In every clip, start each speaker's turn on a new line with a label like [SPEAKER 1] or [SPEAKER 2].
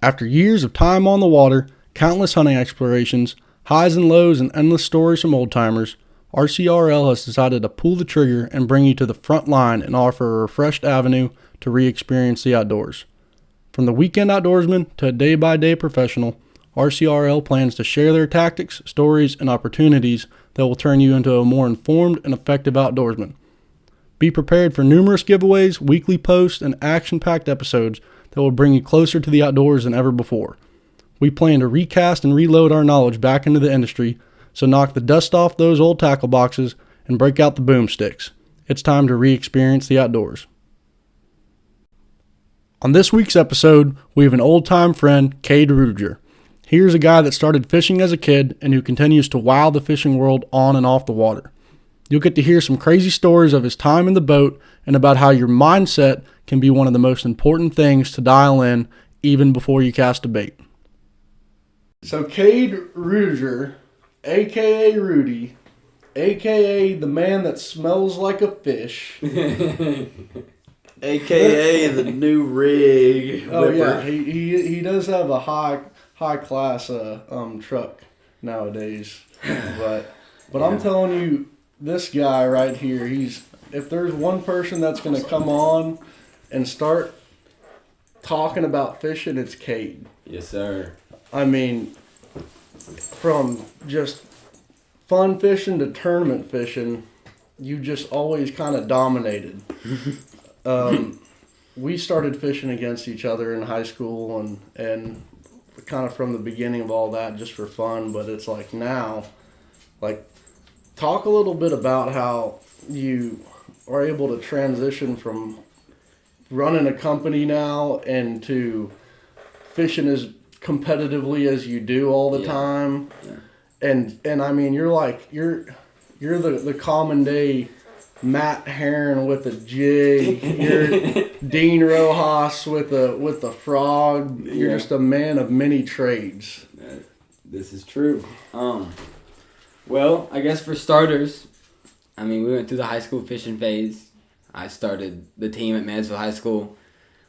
[SPEAKER 1] After years of time on the water, countless hunting explorations, highs and lows, and endless stories from old-timers, RCRL has decided to pull the trigger and bring you to the front line and offer a refreshed avenue to re-experience the outdoors. From the weekend outdoorsman to a day-by-day professional, RCRL plans to share their tactics, stories, and opportunities that will turn you into a more informed and effective outdoorsman. Be prepared for numerous giveaways, weekly posts, and action-packed episodes that will bring you closer to the outdoors than ever before. We plan to recast and reload our knowledge back into the industry, so knock the dust off those old tackle boxes and break out the boomsticks. It's time to re-experience the outdoors. On this week's episode, we have an old-time friend, Cade Rudiger. Here's a guy that started fishing as a kid and who continues to wow the fishing world on and off the water. You'll get to hear some crazy stories of his time in the boat and about how your mindset can be one of the most important things to dial in even before you cast a bait. So Cade Rudiger, a.k.a. Rudy, a.k.a. the man that smells like a fish.
[SPEAKER 2] A.k.a. the new rig.
[SPEAKER 1] Oh yeah, he does have a high class truck nowadays, but yeah. I'm telling you, this guy right here, if there's one person that's gonna come on and start talking about fishing, it's Cade.
[SPEAKER 2] Yes, sir.
[SPEAKER 1] I mean, from just fun fishing to tournament fishing, you just always kind of dominated. We started fishing against each other in high school and kind of from the beginning of all that just for fun, but it's like now, like, talk a little bit about how you are able to transition from running a company now and to fishing as competitively as you do all the time. Yeah. And I mean, you're the common day Matt Heron with a jig. You're Dean Rojas with a frog. You're just a man of many trades.
[SPEAKER 3] This is true. Well, I guess for starters, I mean, we went through the high school fishing phase. I started the team at Mansfield High School.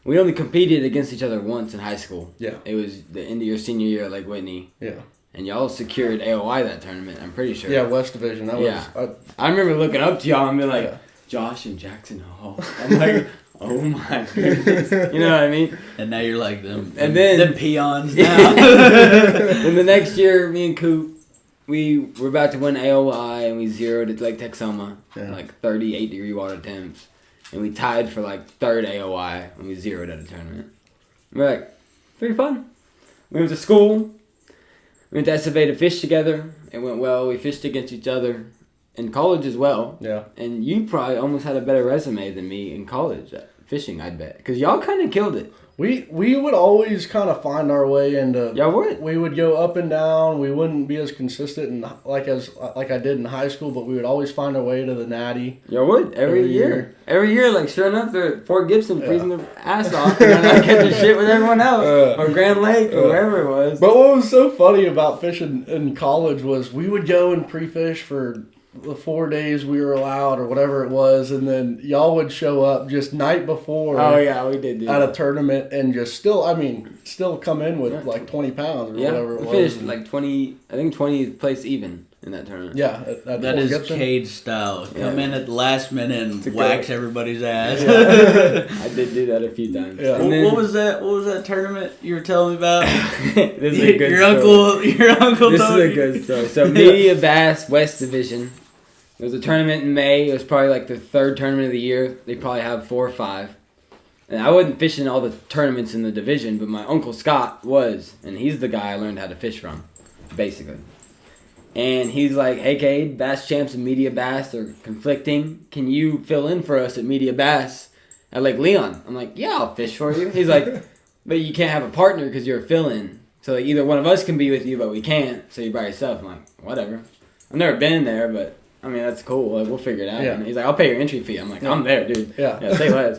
[SPEAKER 3] We only competed against each other once in high school.
[SPEAKER 1] Yeah.
[SPEAKER 3] It was the end of your senior year at Lake Whitney.
[SPEAKER 1] Yeah.
[SPEAKER 3] And y'all secured AOI that tournament, I'm pretty sure.
[SPEAKER 1] Yeah, West Division. That was.
[SPEAKER 3] I remember looking up to y'all and being like, Josh and Jackson Hall. I'm like, oh my goodness. You know what I mean?
[SPEAKER 2] And now you're like them peons now.
[SPEAKER 3] And the next year, me and Coop, we were about to win AOI and we zeroed at Lake Texoma. Like 38-degree water temps. And we tied for like third AOI and we zeroed at a tournament. And we're like, pretty fun. We went to school. We went to SFA to fish together. It went well. We fished against each other in college as well. Yeah. And you probably almost had a better resume than me in college at fishing, I bet. Because y'all kind of killed it.
[SPEAKER 1] We would always kind of find our way into.
[SPEAKER 3] Y'all would.
[SPEAKER 1] We would go up and down. We wouldn't be as consistent like I did in high school, but we would always find our way to the natty.
[SPEAKER 3] Y'all would every year. Every year, like sure enough, they're at Fort Gibson freezing their ass off, and they're not catching shit with everyone else, or Grand Lake, or wherever it was.
[SPEAKER 1] But what was so funny about fishing in college was we would go and pre-fish for the 4 days we were allowed or whatever it was, and then y'all would show up just night before.
[SPEAKER 3] Oh yeah, we did
[SPEAKER 1] at a tournament and just still come in with like 20 pounds or whatever it was.
[SPEAKER 3] We finished like 20, I think 20th place even in that tournament.
[SPEAKER 1] Yeah,
[SPEAKER 2] that is Cade style. Come in at the last minute and wax everybody's ass.
[SPEAKER 3] Yeah. I did do that a few times.
[SPEAKER 2] Yeah. What was that tournament you were telling me about?
[SPEAKER 3] This is a good
[SPEAKER 2] story. Your uncle.
[SPEAKER 3] This is a good story. So Media Bass West Division. There was a tournament in May. It was probably like the third tournament of the year. They probably have 4 or 5. And I wasn't fishing all the tournaments in the division, but my Uncle Scott was. And he's the guy I learned how to fish from, basically. And he's like, hey, Cade, Bass Champs and Media Bass are conflicting. Can you fill in for us at Media Bass at Lake Leon? I'm like, yeah, I'll fish for you. He's like, but you can't have a partner because you're a fill-in. So like, either one of us can be with you, but we can't. So you're by yourself. I'm like, whatever. I've never been there, but... I mean, that's cool. Like, we'll figure it out. Yeah. And he's like, I'll pay your entry fee. I'm like, I'm there, dude. Yeah, say less.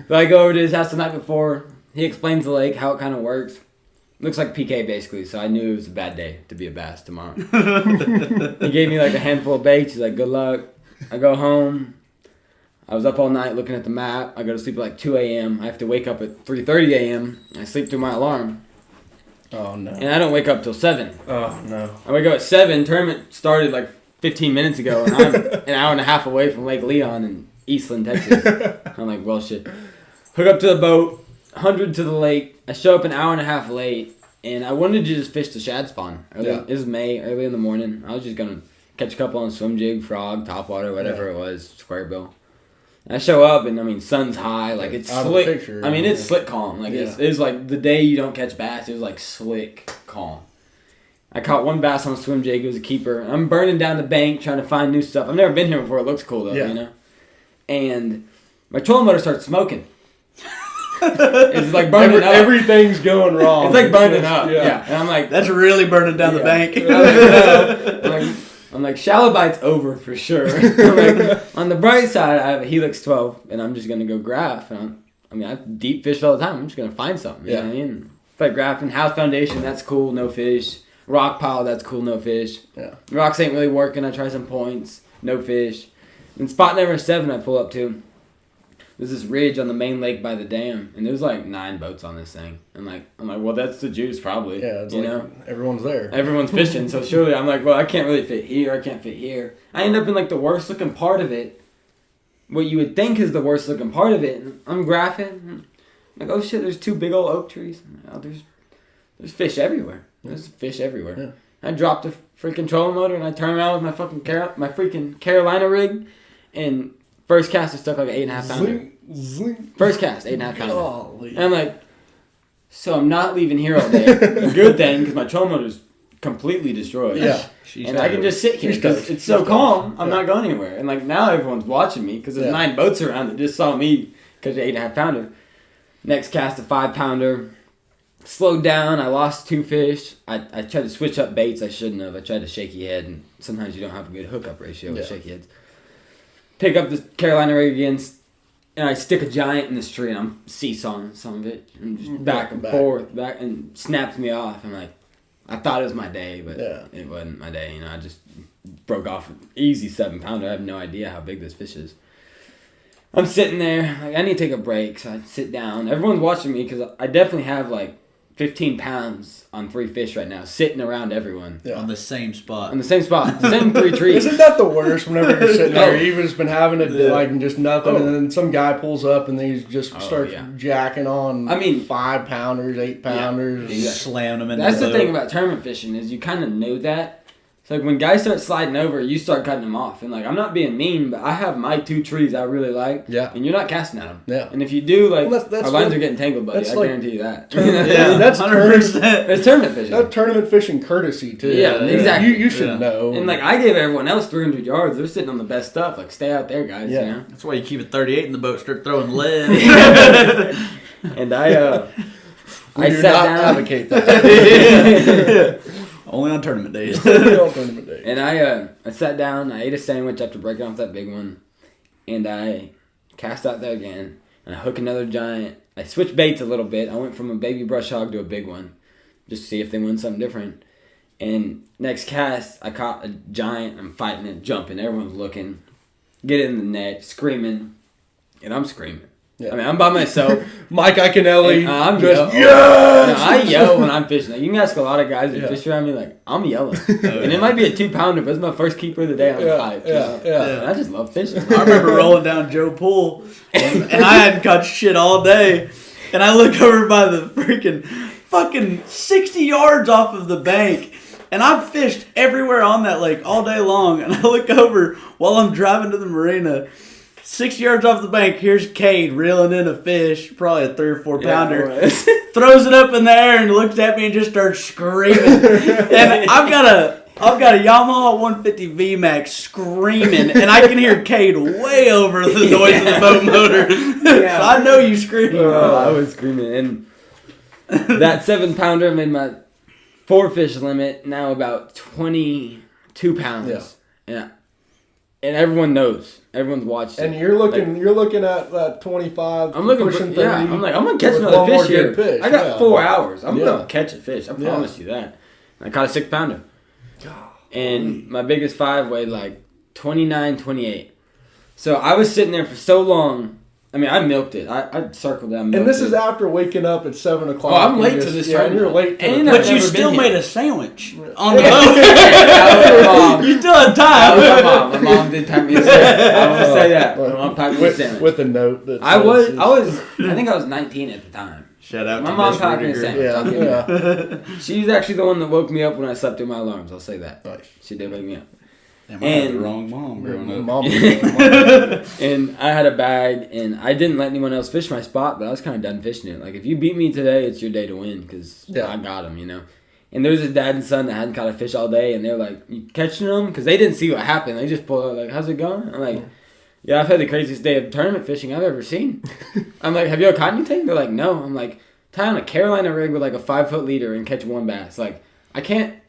[SPEAKER 3] So I go over to his house the night before. He explains the lake, how it kind of works. Looks like PK, basically. So I knew it was a bad day to be a bass tomorrow. He gave me, like, a handful of baits. He's like, good luck. I go home. I was up all night looking at the map. I go to sleep at, like, 2 a.m. I have to wake up at 3:30 a.m. I sleep through my alarm.
[SPEAKER 1] Oh, no.
[SPEAKER 3] And I don't wake up till 7.
[SPEAKER 1] Oh, no.
[SPEAKER 3] I wake up at 7. Tournament started like 15 minutes ago, and I'm an hour and a half away from Lake Leon in Eastland, Texas. I'm like, well, shit. Hook up to the boat, 100 to the lake. I show up an hour and a half late, and I wanted to just fish the shad spawn. It was May, early in the morning. I was just going to catch a couple on swim jig, frog, topwater, whatever it was, square bill. I show up, and I mean, sun's high, like it's slick.
[SPEAKER 1] Picture,
[SPEAKER 3] I mean, it's slick calm. Like it's like the day you don't catch bass. It was like slick calm. I caught one bass on a swim jig. It was a keeper. I'm burning down the bank trying to find new stuff. I've never been here before. It looks cool though, you know. And my trolling motor starts smoking. It's like burning up.
[SPEAKER 1] Everything's going wrong.
[SPEAKER 3] It's like burning up. Yeah. And I'm like,
[SPEAKER 2] that's really burning down the bank.
[SPEAKER 3] I'm like, shallow bite's over for sure. I'm like, on the bright side, I have a Helix 12, and I'm just going to go graph. And I deep fish all the time. I'm just going to find something. You know what I mean? If I graphing, house foundation, that's cool, no fish. Rock pile, that's cool, no fish.
[SPEAKER 1] Yeah.
[SPEAKER 3] Rocks ain't really working. I try some points, no fish. And spot number 7 I pull up to. There's this ridge on the main lake by the dam, and there's like 9 boats on this thing. I'm like, well, that's the juice probably.
[SPEAKER 1] Yeah, it's
[SPEAKER 3] you
[SPEAKER 1] like
[SPEAKER 3] know,
[SPEAKER 1] everyone's there.
[SPEAKER 3] Everyone's fishing, so surely I'm like, well, I can't really fit here. I can't fit here. I end up in like the worst looking part of it. What you would think is the worst looking part of it. And I'm graphing. I'm like, oh shit, there's 2 big old oak trees. Oh, there's fish everywhere. There's fish everywhere. Yeah. I dropped the freaking trolling motor and I turned around with my fucking freaking Carolina rig, and first cast I stuck like an 8.5 pounder.
[SPEAKER 1] Zing.
[SPEAKER 3] First cast, 8.5 pounder.
[SPEAKER 1] Golly.
[SPEAKER 3] And I'm like, so I'm not leaving here all day. A good thing, because my trolling motor's completely destroyed.
[SPEAKER 1] Yeah.
[SPEAKER 3] And I can just sit here because it's so calm. I'm not going anywhere. And like now everyone's watching me because there's 9 boats around that just saw me because of 8.5 pounder. Next cast a 5 pounder. Slowed down. I lost 2 fish. I tried to switch up baits. I shouldn't have. I tried to shaky head, and sometimes you don't have a good hookup ratio with shaky heads. Pick up the Carolina rig again, and I stick a giant in this tree, and I'm seesawing some of it, and just back and forth, and snaps me off. I'm like, I thought it was my day, but it wasn't my day. You know, I just broke off an easy 7 pounder. I have no idea how big this fish is. I'm sitting there, like I need to take a break, so I sit down. Everyone's watching me because I definitely have like 15 pounds on 3 fish right now, sitting around everyone.
[SPEAKER 1] Yeah.
[SPEAKER 2] On the same spot.
[SPEAKER 3] On the same spot. The same 3 trees.
[SPEAKER 1] Isn't that the worst whenever you're sitting there? You've just been having it like just nothing, and then some guy pulls up and he just starts jacking on 5 pounders, 8 pounders.
[SPEAKER 2] Yeah. Slamming them in
[SPEAKER 3] That's
[SPEAKER 2] the
[SPEAKER 3] the thing about tournament fishing is you kind of know that. It's like when guys start sliding over, you start cutting them off. And like, I'm not being mean, but I have my 2 trees I really like. Yeah. And you're not casting at them. Yeah. And if you do, like, our lines are getting tangled, buddy. I guarantee you that.
[SPEAKER 1] That's 100%.
[SPEAKER 3] That's tournament fishing.
[SPEAKER 1] That's tournament fishing courtesy, too.
[SPEAKER 3] Yeah, exactly.
[SPEAKER 1] You should know.
[SPEAKER 3] And like, I gave everyone else 300 yards. They're sitting on the best stuff. Like, stay out there, guys.
[SPEAKER 1] Yeah.
[SPEAKER 3] You know?
[SPEAKER 2] That's why you keep a 38 in the boat, start throwing lead.
[SPEAKER 3] And I
[SPEAKER 1] do
[SPEAKER 3] sat
[SPEAKER 1] not
[SPEAKER 3] down.
[SPEAKER 1] advocate that.
[SPEAKER 2] Only on tournament days.
[SPEAKER 3] And I sat down, I ate a sandwich after breaking off that big one, and I cast out there again, and I hook another giant. I switched baits a little bit. I went from a baby brush hog to a big one, just to see if they win something different. And next cast, I caught a giant. I'm fighting it, jumping. Everyone's looking. Get it in the net, screaming, and I'm screaming. Yeah. I mean, I'm by myself.
[SPEAKER 1] Mike Iaconelli.
[SPEAKER 3] I'm just, yes! I yell when I'm fishing. Like, you can ask a lot of guys that fish around me, like, I'm yelling. And it might be a 2-pounder, but it's my first keeper of the day on the pipe. And I just love fishing.
[SPEAKER 2] I remember rolling down Joe Pool, and I hadn't caught shit all day. And I look over by the fucking 60 yards off of the bank. And I've fished everywhere on that lake all day long. And I look over while I'm driving to the marina. 6 yards off the bank, here's Cade reeling in a fish, probably a 3 or 4 pounder. Throws it up in the air and looks at me and just starts screaming. And I've got a Yamaha 150 VMAX screaming, and I can hear Cade way over the noise of the boat motor. So I know you screaming.
[SPEAKER 3] I was screaming, and that 7-pounder made my 4-fish limit now about 22 pounds. Yeah. And everyone knows. Everyone's watched it.
[SPEAKER 1] And you're looking at that 25.
[SPEAKER 3] I'm looking
[SPEAKER 1] pushing
[SPEAKER 3] for,
[SPEAKER 1] 30.
[SPEAKER 3] I'm like, I'm gonna catch another fish here.
[SPEAKER 1] Fish.
[SPEAKER 3] I got 4 hours. I'm gonna catch a fish. I promise you that. I caught a 6-pounder. And my biggest 5 weighed like 29, 28. So I was sitting there for so long. I mean, I milked it. I circled that.
[SPEAKER 1] And this is after waking up at 7 o'clock.
[SPEAKER 3] Oh, I'm late to this
[SPEAKER 1] Yeah, and you're late.
[SPEAKER 3] And
[SPEAKER 2] But
[SPEAKER 3] I've
[SPEAKER 2] you
[SPEAKER 3] never
[SPEAKER 2] still
[SPEAKER 3] been
[SPEAKER 2] made
[SPEAKER 3] here.
[SPEAKER 2] a sandwich on the boat.
[SPEAKER 3] That was my mom.
[SPEAKER 2] You still had
[SPEAKER 3] That was
[SPEAKER 2] time.
[SPEAKER 3] my mom. My mom did pack me a sandwich. I will say that. My mom packed me a sandwich.
[SPEAKER 1] With a note that
[SPEAKER 3] I think I was 19 at the time.
[SPEAKER 2] Shout out
[SPEAKER 3] My
[SPEAKER 2] to
[SPEAKER 3] mom
[SPEAKER 2] Miss
[SPEAKER 3] packed me a
[SPEAKER 2] Rudiger.
[SPEAKER 3] sandwich. I'll give you that. She's actually the one that woke me up when I slept through my alarms. I'll say that.
[SPEAKER 1] Nice.
[SPEAKER 3] She did wake me up.
[SPEAKER 2] Damn, I had the wrong mom growing up.
[SPEAKER 1] Mom.
[SPEAKER 3] And I had a bag, and I didn't let anyone else fish my spot, but I was kind of done fishing it. Like, if you beat me today, it's your day to win, because I got them, you know. And there was this dad and son that hadn't caught a fish all day, and they're like, you catching them? Because they didn't see what happened. They just pulled out, like, how's it going? I'm like, yeah, I've had the craziest day of tournament fishing I've ever seen. I'm like, have you ever caught anything? They're like, no. I'm like, tie on a Carolina rig with, like, a 5-foot leader and catch one bass. Like, I can't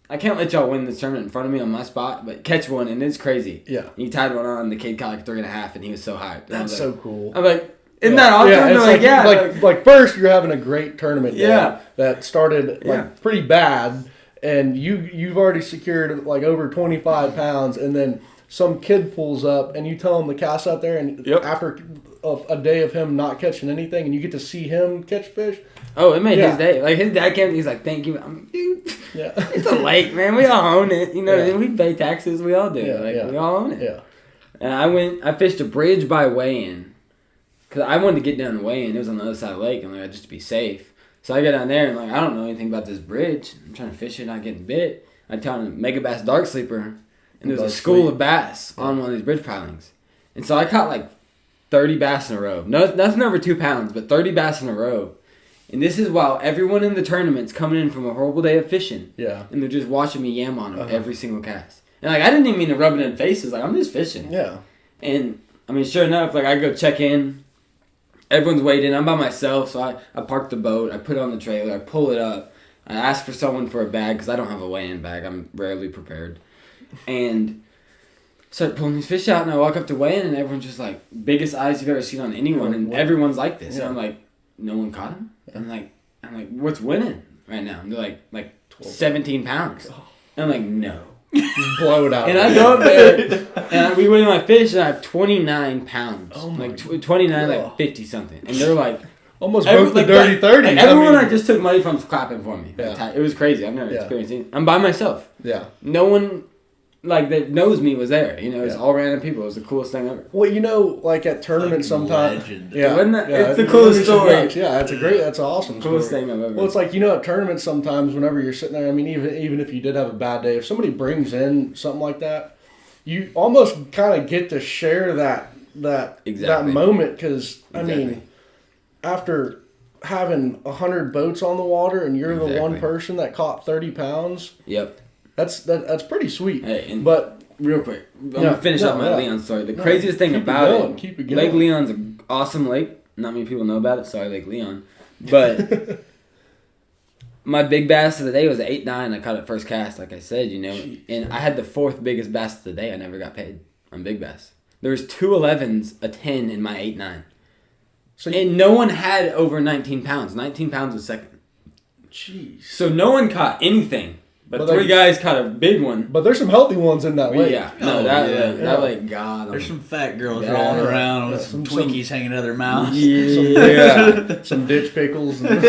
[SPEAKER 3] let y'all win this tournament in front of me on my spot, but catch one, and it's crazy.
[SPEAKER 1] Yeah.
[SPEAKER 3] And he tied one on, the kid caught like 3.5, and he was so hyped. And I
[SPEAKER 1] That's
[SPEAKER 3] was
[SPEAKER 1] so
[SPEAKER 3] like,
[SPEAKER 1] cool.
[SPEAKER 3] I'm like, isn't that awesome?
[SPEAKER 1] Yeah,
[SPEAKER 3] They're
[SPEAKER 1] it's
[SPEAKER 3] like, yeah.
[SPEAKER 1] like first you're having a great tournament day
[SPEAKER 3] Yeah.
[SPEAKER 1] that started like pretty bad, and you've already secured like over 25 pounds, and then some kid pulls up and you tell him to cast out there, and after a day of him not catching anything, and you get to see him catch fish.
[SPEAKER 3] Oh, it made his day. Like, his dad came, he's like, thank you. I'm like, dude, it's a lake, man. We all own it. You know what I mean? We pay taxes. We all do. We all own it.
[SPEAKER 1] Yeah.
[SPEAKER 3] And I fished a bridge by weigh-in. Because I wanted to get down the weigh-in. It was on the other side of the lake, and like, just to be safe. So I go down there, and like, I don't know anything about this bridge. I'm trying to fish it, not getting bit. I tell him Mega Bass Dark Sleeper, and there's a school of bass on one of these bridge pilings. And so I caught like 30 bass in a row. No, nothing over 2 pounds, but 30 bass in a row. And this is while everyone in the tournament's coming in from a horrible day of fishing.
[SPEAKER 1] Yeah.
[SPEAKER 3] And they're just watching me yam on them every single cast. And like, I didn't even mean to rub it in faces. Like, I'm just fishing.
[SPEAKER 1] Yeah.
[SPEAKER 3] And I mean, sure enough, like, I go check in. Everyone's waiting. I'm by myself, so I park the boat. I put it on the trailer. I pull it up. I ask for someone for a bag because I don't have a weigh-in bag. I'm rarely prepared. And start pulling these fish out, and I walk up to weigh-in, and everyone's just like, biggest eyes you've ever seen on anyone, and everyone's like this. And I'm like, no one caught him? I'm like, what's winning right now? And they're like 17 pounds. And I'm like, no.
[SPEAKER 1] Just blow it out.
[SPEAKER 3] And I go up there, and we weigh my fish, and I have 29 pounds.
[SPEAKER 1] Oh my
[SPEAKER 3] like 29, like 50 something. And they're like,
[SPEAKER 1] almost broke the dirty 30.
[SPEAKER 3] Like, everyone I just took money from was clapping for me.
[SPEAKER 1] Yeah.
[SPEAKER 3] Like, it was crazy. I've never experienced it. I'm by myself.
[SPEAKER 1] Yeah.
[SPEAKER 3] No one like that knows me was there. You know, it's all random people. It was the coolest thing ever.
[SPEAKER 1] Well, you know, like at tournaments sometimes.
[SPEAKER 2] Legend.
[SPEAKER 1] Yeah.
[SPEAKER 3] Wasn't that- it's the coolest story.
[SPEAKER 1] Yeah, that's an awesome
[SPEAKER 3] Coolest
[SPEAKER 1] story.
[SPEAKER 3] thing I've ever.
[SPEAKER 1] Well, it's like, you know, at tournaments sometimes whenever you're sitting there, I mean, even if you did have a bad day, if somebody brings in something like that, you almost kind of get to share that moment, because, I mean, after having 100 boats on the water and you're the one person that caught 30 pounds.
[SPEAKER 3] Yep.
[SPEAKER 1] That's pretty sweet.
[SPEAKER 3] Hey,
[SPEAKER 1] but
[SPEAKER 3] real quick, I'm gonna finish up my Leon story. The craziest thing
[SPEAKER 1] keep
[SPEAKER 3] about
[SPEAKER 1] going,
[SPEAKER 3] it,
[SPEAKER 1] keep it going.
[SPEAKER 3] Lake Leon's an awesome lake. Not many people know about it. Sorry, Lake Leon. But my big bass of the day was an 8.9. I caught it first cast, like I said, you know.
[SPEAKER 1] Jeez.
[SPEAKER 3] And I had the 4th biggest bass of the day. I never got paid on big bass. There was 2 11s, a 10 in my 8.9.
[SPEAKER 1] So
[SPEAKER 3] and no one had over 19 pounds. 19 pounds was second.
[SPEAKER 1] Jeez.
[SPEAKER 3] So no one caught anything. But 3
[SPEAKER 1] like,
[SPEAKER 3] guys caught a big one.
[SPEAKER 1] But there's some healthy ones in that lake.
[SPEAKER 3] Yeah. No, that lake, God.
[SPEAKER 2] There's some fat girls rolling around with some Twinkies hanging out of their mouths.
[SPEAKER 3] Yeah.
[SPEAKER 1] Some ditch pickles and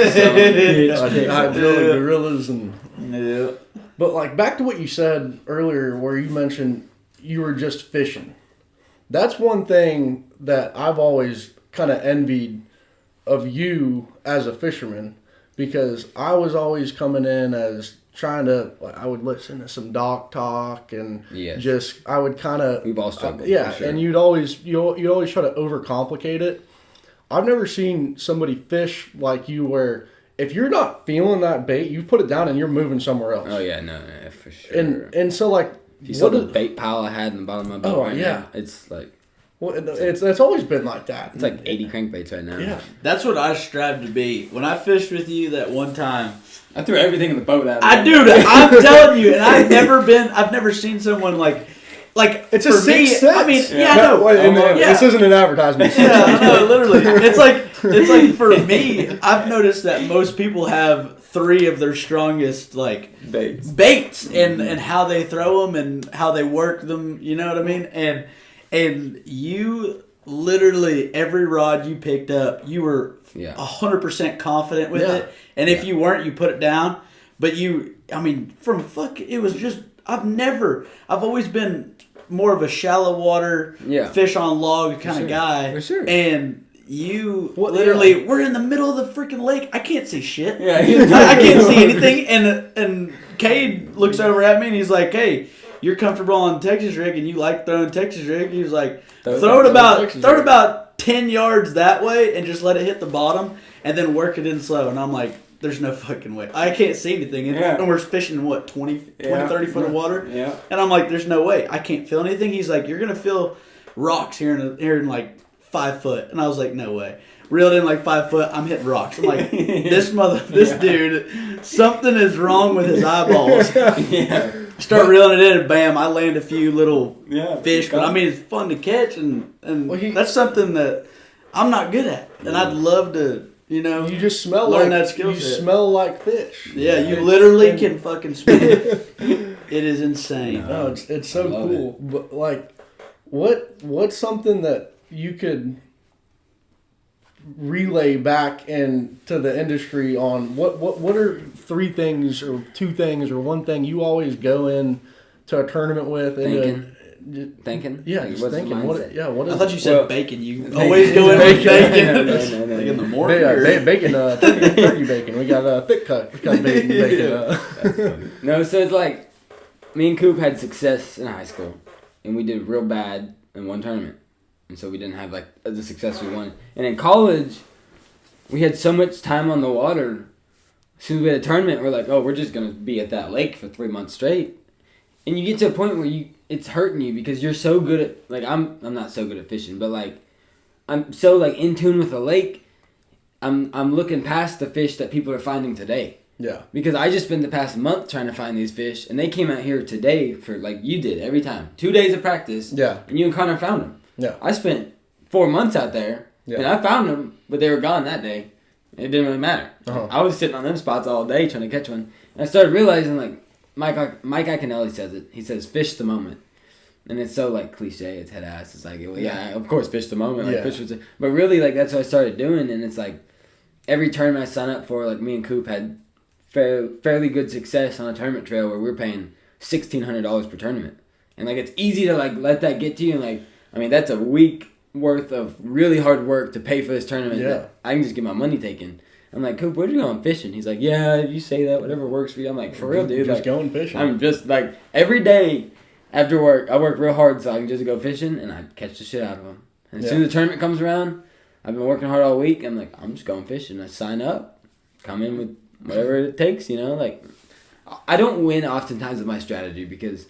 [SPEAKER 3] Some
[SPEAKER 1] gorillas and.
[SPEAKER 2] Yeah.
[SPEAKER 1] But like back to what you said earlier, where you mentioned you were just fishing. That's one thing that I've always kind of envied of you as a fisherman, because I was always coming in as trying to, I would listen to some dock talk and just, I would kind of,
[SPEAKER 3] we've all struggled.
[SPEAKER 1] Yeah.
[SPEAKER 3] For sure.
[SPEAKER 1] And you'd always try to overcomplicate it. I've never seen somebody fish like you where if you're not feeling that bait, you put it down and you're moving somewhere else.
[SPEAKER 3] Oh yeah, no, for sure.
[SPEAKER 1] And so like,
[SPEAKER 3] if you saw the bait pile I had in the bottom of my boat now, it's like,
[SPEAKER 1] well, it's always been like that.
[SPEAKER 3] It's like 80 crankbaits right now.
[SPEAKER 1] Yeah.
[SPEAKER 2] That's what I strive to be. When I fished with you that one time,
[SPEAKER 3] I threw everything in the boat out.
[SPEAKER 2] I'm telling you, and I've never seen someone like
[SPEAKER 1] it's
[SPEAKER 2] for
[SPEAKER 1] a sixth sense.
[SPEAKER 2] I mean, I know.
[SPEAKER 1] This isn't an advertisement.
[SPEAKER 2] Yeah, I know, literally. It's like for me, I've noticed that most people have 3 of their strongest baits and how they throw them and how they work them. You know what I mean? And you literally every rod you picked up, you were 100% confident with it. And if you weren't, you put it down. But it was just, I've always been more of a shallow water, fish on log kind of guy.
[SPEAKER 3] For sure.
[SPEAKER 2] And we're in the middle of the freaking lake. I can't see shit.
[SPEAKER 3] Yeah.
[SPEAKER 2] I can't see anything. And Cade looks over at me and he's like, hey, you're comfortable on Texas rig and you like throwing Texas rig. He was like, throw it about 10 yards that way and just let it hit the bottom and then work it in slow. And I'm like, there's no fucking way. I can't see anything. And we're fishing, 30 foot of water?
[SPEAKER 3] Yeah.
[SPEAKER 2] And I'm like, there's no way. I can't feel anything. He's like, you're going to feel rocks here in like 5 foot. And I was like, no way. Reeled in like 5 foot. I'm hitting rocks. I'm like, this dude, something is wrong with his eyeballs. Start reeling it in and bam, I land a few little fish. But I mean, it's fun to catch and that's something that I'm not good at. And I'd love to,
[SPEAKER 1] you just smell
[SPEAKER 2] learn that skill set.
[SPEAKER 1] You smell like fish.
[SPEAKER 2] Yeah, you literally can fucking smell it. It is insane.
[SPEAKER 1] No, it's so cool. But like, what's something that you could relay back into the industry on? What are 3 things or 2 things or 1 thing you always go in to a tournament with?
[SPEAKER 3] Thinking?
[SPEAKER 1] Yeah,
[SPEAKER 3] like,
[SPEAKER 1] just thinking. What is
[SPEAKER 2] I thought you said bacon. You always go in with bacon.
[SPEAKER 3] No.
[SPEAKER 2] Like in the morning?
[SPEAKER 1] Bacon, turkey bacon. We got thick cut bacon.
[SPEAKER 3] No, so it's like, me and Coop had success in high school, and we did real bad in one tournament. And so we didn't have like the success we wanted. And in college, we had so much time on the water. As soon as we had a tournament, we're like, oh, we're just going to be at that lake for 3 months straight. And you get to a point where it's hurting you because you're so good at, like, I'm not so good at fishing, but like, I'm so like in tune with the lake. I'm looking past the fish that people are finding today.
[SPEAKER 1] Yeah.
[SPEAKER 3] Because I just spent the past month trying to find these fish, and they came out here today for, like you did, every time. 2 days of practice.
[SPEAKER 1] Yeah.
[SPEAKER 3] And you and Connor found them.
[SPEAKER 1] Yeah.
[SPEAKER 3] I spent 4 months out there, and I found them, but they were gone that day. It didn't really matter.
[SPEAKER 1] Uh-huh.
[SPEAKER 3] I was sitting on them spots all day trying to catch one. And I started realizing, like, Mike Iaconelli says it. He says, fish the moment. And it's so, like, cliche. It's head ass. It's like, well, yeah, of course, fish the moment. Like, fish was but really, like, that's what I started doing. And it's like, every tournament I signed up for, like, me and Coop had fairly good success on a tournament trail where we were paying $1,600 per tournament. And, like, it's easy to, like, let that get to you. And, like, I mean, that's a week worth of really hard work to pay for this tournament.
[SPEAKER 1] Yeah.
[SPEAKER 3] I can just get my money taken. I'm like, Coop, where are you going fishing? He's like, yeah, you say that, whatever works for you. I'm like, for real, dude.
[SPEAKER 1] Just
[SPEAKER 3] like,
[SPEAKER 1] going fishing.
[SPEAKER 3] I'm just like, every day after work, I work real hard so I can just go fishing and I catch the shit out of them. And as soon as the tournament comes around, I've been working hard all week. I'm like, I'm just going fishing. I sign up, come in with whatever it takes, like, I don't win oftentimes with my strategy because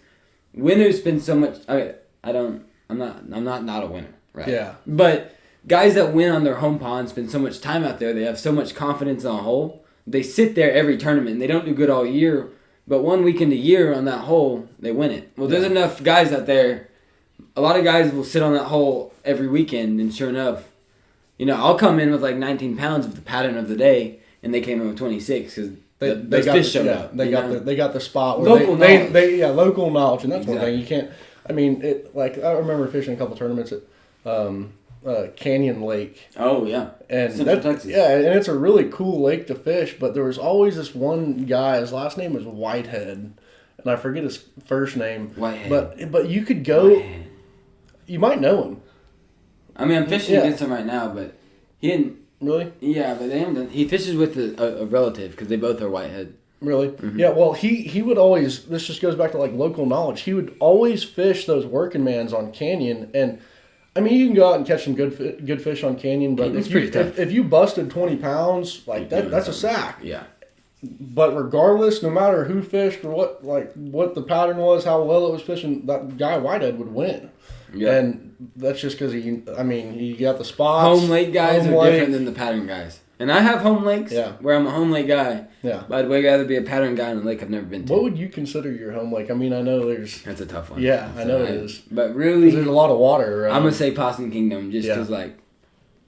[SPEAKER 3] winners spend so much. I'm not a winner, right?
[SPEAKER 1] Yeah.
[SPEAKER 3] But guys that win on their home pond spend so much time out there. They have so much confidence on a hole. They sit there every tournament and they don't do good all year. But 1 weekend a year on that hole, they win it. Well, there's enough guys out there. A lot of guys will sit on that hole every weekend, and sure enough, I'll come in with like 19 pounds of the pattern of the day, and they came in with 26 because
[SPEAKER 1] they got
[SPEAKER 3] fish showed up.
[SPEAKER 1] They got the spot where
[SPEAKER 3] local knowledge.
[SPEAKER 1] Local knowledge, and that's
[SPEAKER 3] Exactly.
[SPEAKER 1] one thing you can't. I mean, I remember fishing a couple tournaments at Canyon Lake.
[SPEAKER 3] Oh yeah,
[SPEAKER 1] and
[SPEAKER 3] Central Texas.
[SPEAKER 1] Yeah, and it's a really cool lake to fish. But there was always this one guy. His last name was Whitehead, and I forget his first name.
[SPEAKER 3] Whitehead.
[SPEAKER 1] But you could go.
[SPEAKER 3] Whitehead.
[SPEAKER 1] You might know him.
[SPEAKER 3] I mean, I'm fishing against him right now, but he didn't.
[SPEAKER 1] Really?
[SPEAKER 3] Yeah, but they haven't done. He fishes with a relative because they both are Whitehead.
[SPEAKER 1] Really?
[SPEAKER 3] Mm-hmm.
[SPEAKER 1] Yeah, well, he would always, this just goes back to like local knowledge. He would always fish those working mans on Canyon. And I mean, you can go out and catch some good fish on Canyon, but if you busted 20 pounds, like that's a sack.
[SPEAKER 3] Yeah.
[SPEAKER 1] But regardless, no matter who fished or what the pattern was, how well it was fishing, that guy Whitehead would win. Yeah. And that's just because he got the spots.
[SPEAKER 3] Home lake guys are different than the pattern guys. And I have home lakes where I'm a home lake guy.
[SPEAKER 1] Yeah.
[SPEAKER 3] But I'd way rather be a pattern guy in a lake I've never been to.
[SPEAKER 1] What would you consider your home lake? I mean, I know there's...
[SPEAKER 3] That's a tough one.
[SPEAKER 1] Yeah, I know it is.
[SPEAKER 3] But really...
[SPEAKER 1] There's a lot of water around.
[SPEAKER 3] I'm going to say Possum Kingdom just because,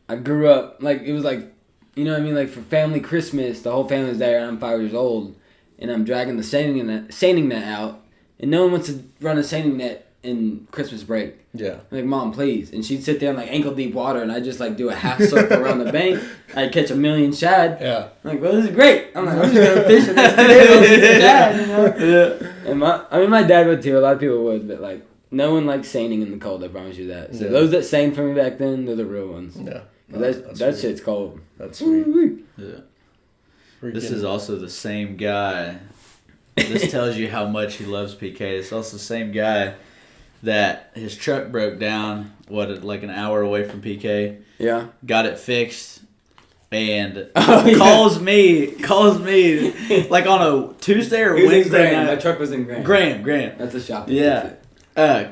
[SPEAKER 3] I grew up... it was like, you know what I mean? Like, for family Christmas, the whole family's there, and I'm 5 years old, and I'm dragging the seining net out, and no one wants to run a seining net in Christmas break.
[SPEAKER 1] Yeah.
[SPEAKER 3] I'm like, Mom, please. And she'd sit there in like ankle deep water, and I'd just like do a half circle around the bank. I'd catch 1 million shad.
[SPEAKER 1] Yeah.
[SPEAKER 3] I'm like, well, this is great. I'm like, I'm just gonna fish the next 2 days, shad, you know? Yeah. And my dad would too. A lot of people would, but like, no one likes seining in the cold. I promise you that. So those that seine for me back then, they're the real ones.
[SPEAKER 1] Yeah.
[SPEAKER 3] That shit's cold.
[SPEAKER 1] That's sweet.
[SPEAKER 2] Yeah. This is also the same guy. This tells you how much he loves PK. It's also the same guy that his truck broke down, like an hour away from PK.
[SPEAKER 3] Yeah.
[SPEAKER 2] Got it fixed. And calls me like on a Tuesday or Wednesday night.
[SPEAKER 3] My truck was in Graham.
[SPEAKER 2] Graham.
[SPEAKER 3] That's a shop.
[SPEAKER 2] Yeah.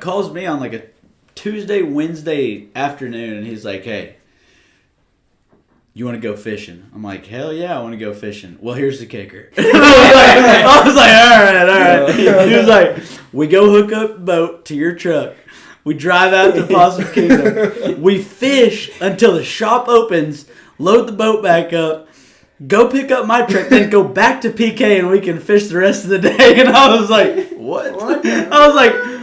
[SPEAKER 2] Calls me on like a Tuesday, Wednesday afternoon, and he's like, hey, you want to go fishing? I'm like, hell yeah, I want to go fishing. Well, here's the kicker. I was like, all right. He was like, we go hook up the boat to your truck. We drive out to Possum Kingdom. We fish until the shop opens, load the boat back up, go pick up my truck, then go back to PK, and we can fish the rest of the day. And I was like, what? I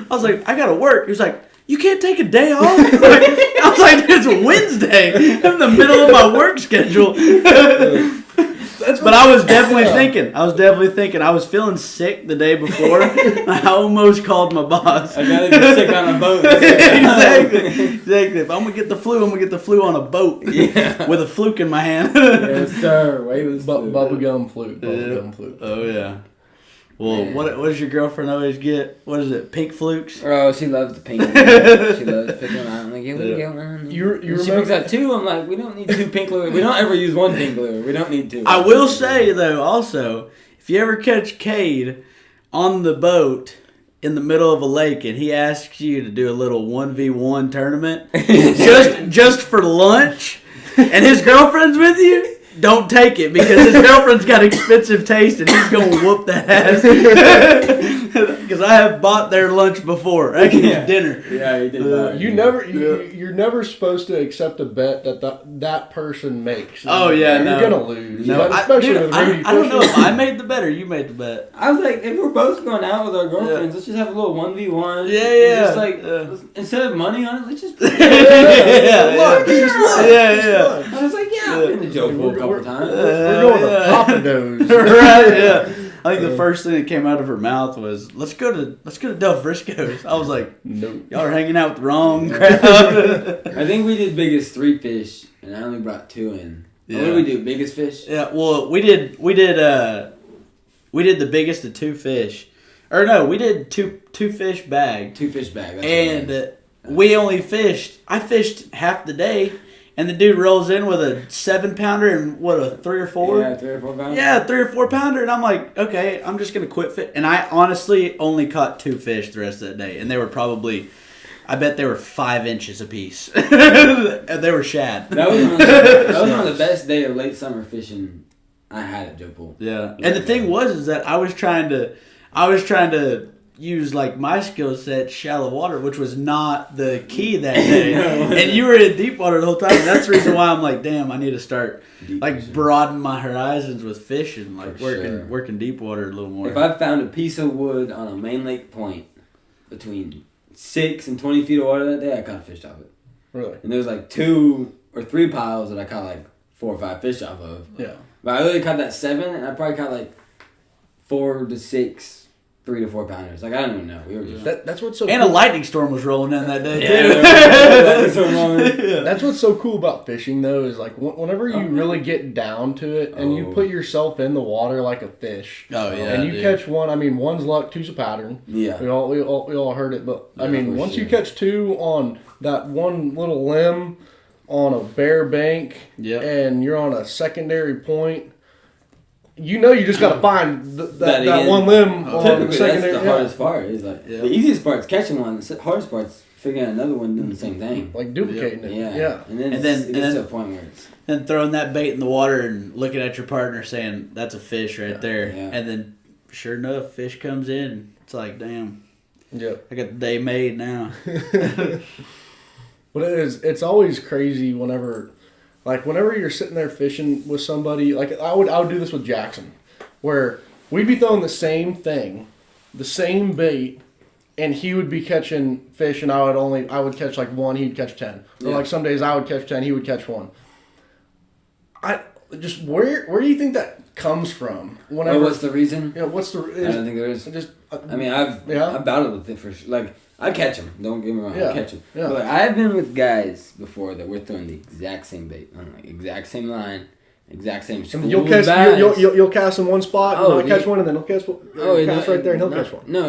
[SPEAKER 2] was like, I gotta work. He was like, you can't take a day off? I was like, it's Wednesday. I'm in the middle of my work schedule. But I was definitely thinking. I was feeling sick the day before. I almost called my boss.
[SPEAKER 3] I'd rather be sick on a boat.
[SPEAKER 2] Exactly. If I'm going to get the flu on a boat with a fluke in my hand.
[SPEAKER 3] Yes, sir.
[SPEAKER 1] Bubblegum flute. Bubblegum flute.
[SPEAKER 2] Oh, yeah. Well, what does your girlfriend always get? What is it? Pink flukes?
[SPEAKER 3] Oh, she loves the pink. She loves picking them out. I'm like, yeah, we can get one. She brings out 2. I'm like, we don't need 2 pink lures. We don't ever use 1 pink lure. We don't need 2.
[SPEAKER 2] I will say though, also, if you ever catch Cade on the boat in the middle of a lake and he asks you to do a little 1v1 tournament just for lunch, and his girlfriend's with you. Don't take it because his girlfriend's got expensive taste and he's gonna whoop that ass. Because I have bought their lunch before, actually dinner.
[SPEAKER 3] Yeah, he did.
[SPEAKER 1] You're never supposed to accept a bet that person makes.
[SPEAKER 2] Oh yeah,
[SPEAKER 1] you're gonna lose.
[SPEAKER 2] No, I don't know if I made the bet or you made the bet.
[SPEAKER 3] I was like, if we're both going out with our girlfriends, let's just have a little 1v1.
[SPEAKER 2] Yeah.
[SPEAKER 3] Just like instead of money on it, let's just.
[SPEAKER 2] Yeah.
[SPEAKER 3] I was like, yeah. In the joke a couple times.
[SPEAKER 1] We're going to Papados.
[SPEAKER 2] Right, yeah. I think the first thing that came out of her mouth was, let's go to Del Frisco's. I was like,
[SPEAKER 1] no.
[SPEAKER 2] Y'all are hanging out with the wrong crowd.
[SPEAKER 3] I think we did biggest 3 fish, and I only brought 2 in. Yeah. What did we do? Biggest fish?
[SPEAKER 2] Yeah, well, we did the biggest of 2 fish. Or no, we did two fish bag.
[SPEAKER 3] 2 fish bag. That's
[SPEAKER 2] and we only fished. I fished half the day. And the dude rolls in with a 7-pounder and a 3 or 4?
[SPEAKER 3] Yeah, 3 or 4 pounder.
[SPEAKER 2] Yeah, 3 or 4 pounder. And I'm like, okay, I'm just going to quit fit. And I honestly only caught 2 fish the rest of that day. And they were probably, I bet they were 5 inches apiece. And they were shad.
[SPEAKER 3] That was one of the best day of late summer fishing I had at Joe Pool.
[SPEAKER 2] Yeah. And the thing was that I was trying to use like my skill set, shallow water, which was not the key that day. And you were in deep water the whole time. That's the reason why I'm like, damn, I need to start broaden my horizons with fishing, like working deep water a little more.
[SPEAKER 3] If I found a piece of wood on a main lake point between 6 and 20 feet of water that day, I caught a fish off it.
[SPEAKER 1] Really?
[SPEAKER 3] And there was like 2 or 3 piles that I caught like 4 or 5 fish off of.
[SPEAKER 1] Yeah.
[SPEAKER 3] But I really caught that 7, and I probably caught like 4 to 6. 3 to 4 pounders. Like, I don't even know. We were just...
[SPEAKER 1] That's what's so
[SPEAKER 2] and
[SPEAKER 1] cool.
[SPEAKER 2] a lightning storm was rolling in that day,
[SPEAKER 1] too. That's what's so cool about fishing, though, is like whenever you really get down to it and you put yourself in the water like a fish.
[SPEAKER 2] Oh, yeah.
[SPEAKER 1] And you catch one, I mean, one's luck, two's a pattern.
[SPEAKER 3] Yeah.
[SPEAKER 1] We all heard it, but I mean, once you catch 2 on that one little limb on a bare bank and you're on a secondary point, you know you just got to find that one limb on the secondary.
[SPEAKER 3] That's the hardest part. It's like the easiest part is catching one. The hardest part is figuring out another one doing the same thing.
[SPEAKER 1] Like duplicating it.
[SPEAKER 3] Yeah. And then it gets to a point where it's...
[SPEAKER 2] Then throwing that bait in the water and looking at your partner saying, that's a fish right there. Yeah. And then, sure enough, fish comes in. It's like, damn.
[SPEAKER 1] Yeah.
[SPEAKER 2] I got the day made now.
[SPEAKER 1] But it's always crazy whenever you're sitting there fishing with somebody, like I would do this with Jackson, where we'd be throwing the same thing, the same bait, and he would be catching fish, and I would catch like 1, he'd catch 10. Or like some days I would catch 10, he would catch 1. I just where do you think that comes from? Whenever,
[SPEAKER 3] what's the reason?
[SPEAKER 1] Yeah, what's the?
[SPEAKER 3] I don't think there is. I've battled with it for sure. Like I catch them. Don't get me wrong. I catch them. Yeah. But like, I've been with guys before that we're throwing the exact same bait on like exact same line, exact same school.
[SPEAKER 1] You'll cast in one spot, and I'll catch one, and then he'll catch one. Cast right there, and he'll catch one.
[SPEAKER 3] No,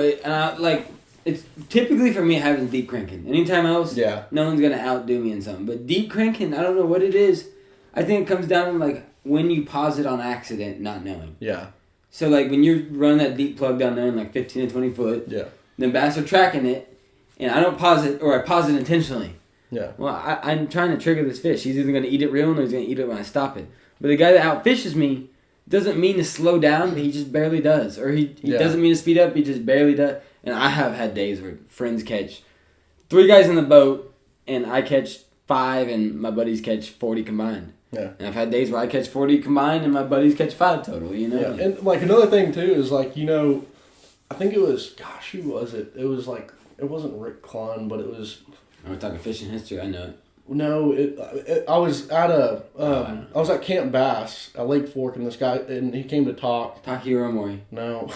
[SPEAKER 3] it's typically for me having deep cranking. Anytime else, no one's gonna outdo me in something. But deep cranking, I don't know what it is. I think it comes down to like when you pause it on accident, not knowing.
[SPEAKER 1] Yeah.
[SPEAKER 3] So like when you're running that deep plug down there in like 15 to 20 foot, then bass are tracking it, and I don't pause it, or I pause it intentionally.
[SPEAKER 1] Yeah.
[SPEAKER 3] Well, I'm trying to trigger this fish. He's either going to eat it real or he's going to eat it when I stop it. But the guy that outfishes me doesn't mean to slow down, but he just barely does. Or he doesn't mean to speed up, he just barely does. And I have had days where friends catch 3 guys in the boat, and I catch 5, and my buddies catch 40 combined.
[SPEAKER 1] Yeah.
[SPEAKER 3] And I've had days where I catch 40 combined, and my buddies catch 5 total, you know?
[SPEAKER 1] Yeah, and like another thing too is like, you know, I think it was, gosh, who was it? It was like, it wasn't Rick Klun, but it was...
[SPEAKER 3] We're talking fishing history, I know it.
[SPEAKER 1] No, I was at I was at Camp Bass at Lake Fork, and this guy, and he came to talk.
[SPEAKER 3] Takahiro Mori.
[SPEAKER 1] No,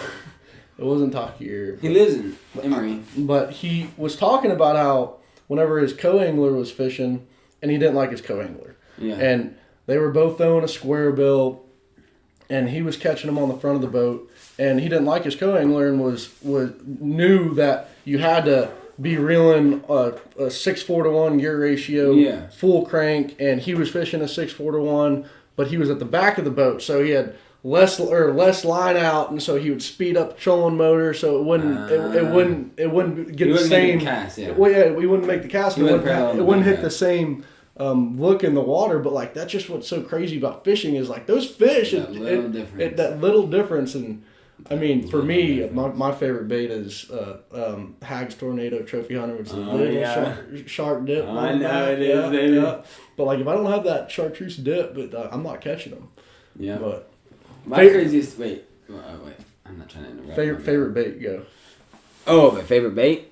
[SPEAKER 1] it wasn't Takahiro.
[SPEAKER 3] He lives in Emory.
[SPEAKER 1] But he was talking about how whenever his co-angler was fishing, and he didn't like his co-angler.
[SPEAKER 3] Yeah.
[SPEAKER 1] And they were both throwing a square bill, and he was catching them on the front of the boat, and he didn't like his co-angler and knew that you had to be reeling a 6-4 to 1 gear ratio, full crank, and he was fishing a 6-4 to 1, but he was at the back of the boat, so he had less line out, and so he would speed up the trolling motor, so it wouldn't get the same cast. Yeah. We wouldn't make the cast. It wouldn't hit the same look in the water, but like that's just what's so crazy about fishing is like those fish, that little difference. And I mean, for me, my favorite bait is Hag's Tornado Trophy Hunter, which is a little shark dip.
[SPEAKER 3] I know it is, baby. Yeah.
[SPEAKER 1] But like if I don't have that chartreuse dip, but I'm not catching them.
[SPEAKER 3] Yeah.
[SPEAKER 1] But
[SPEAKER 3] my craziest wait, I'm not trying to interrupt.
[SPEAKER 1] Favorite bait, go.
[SPEAKER 3] Oh, my favorite bait.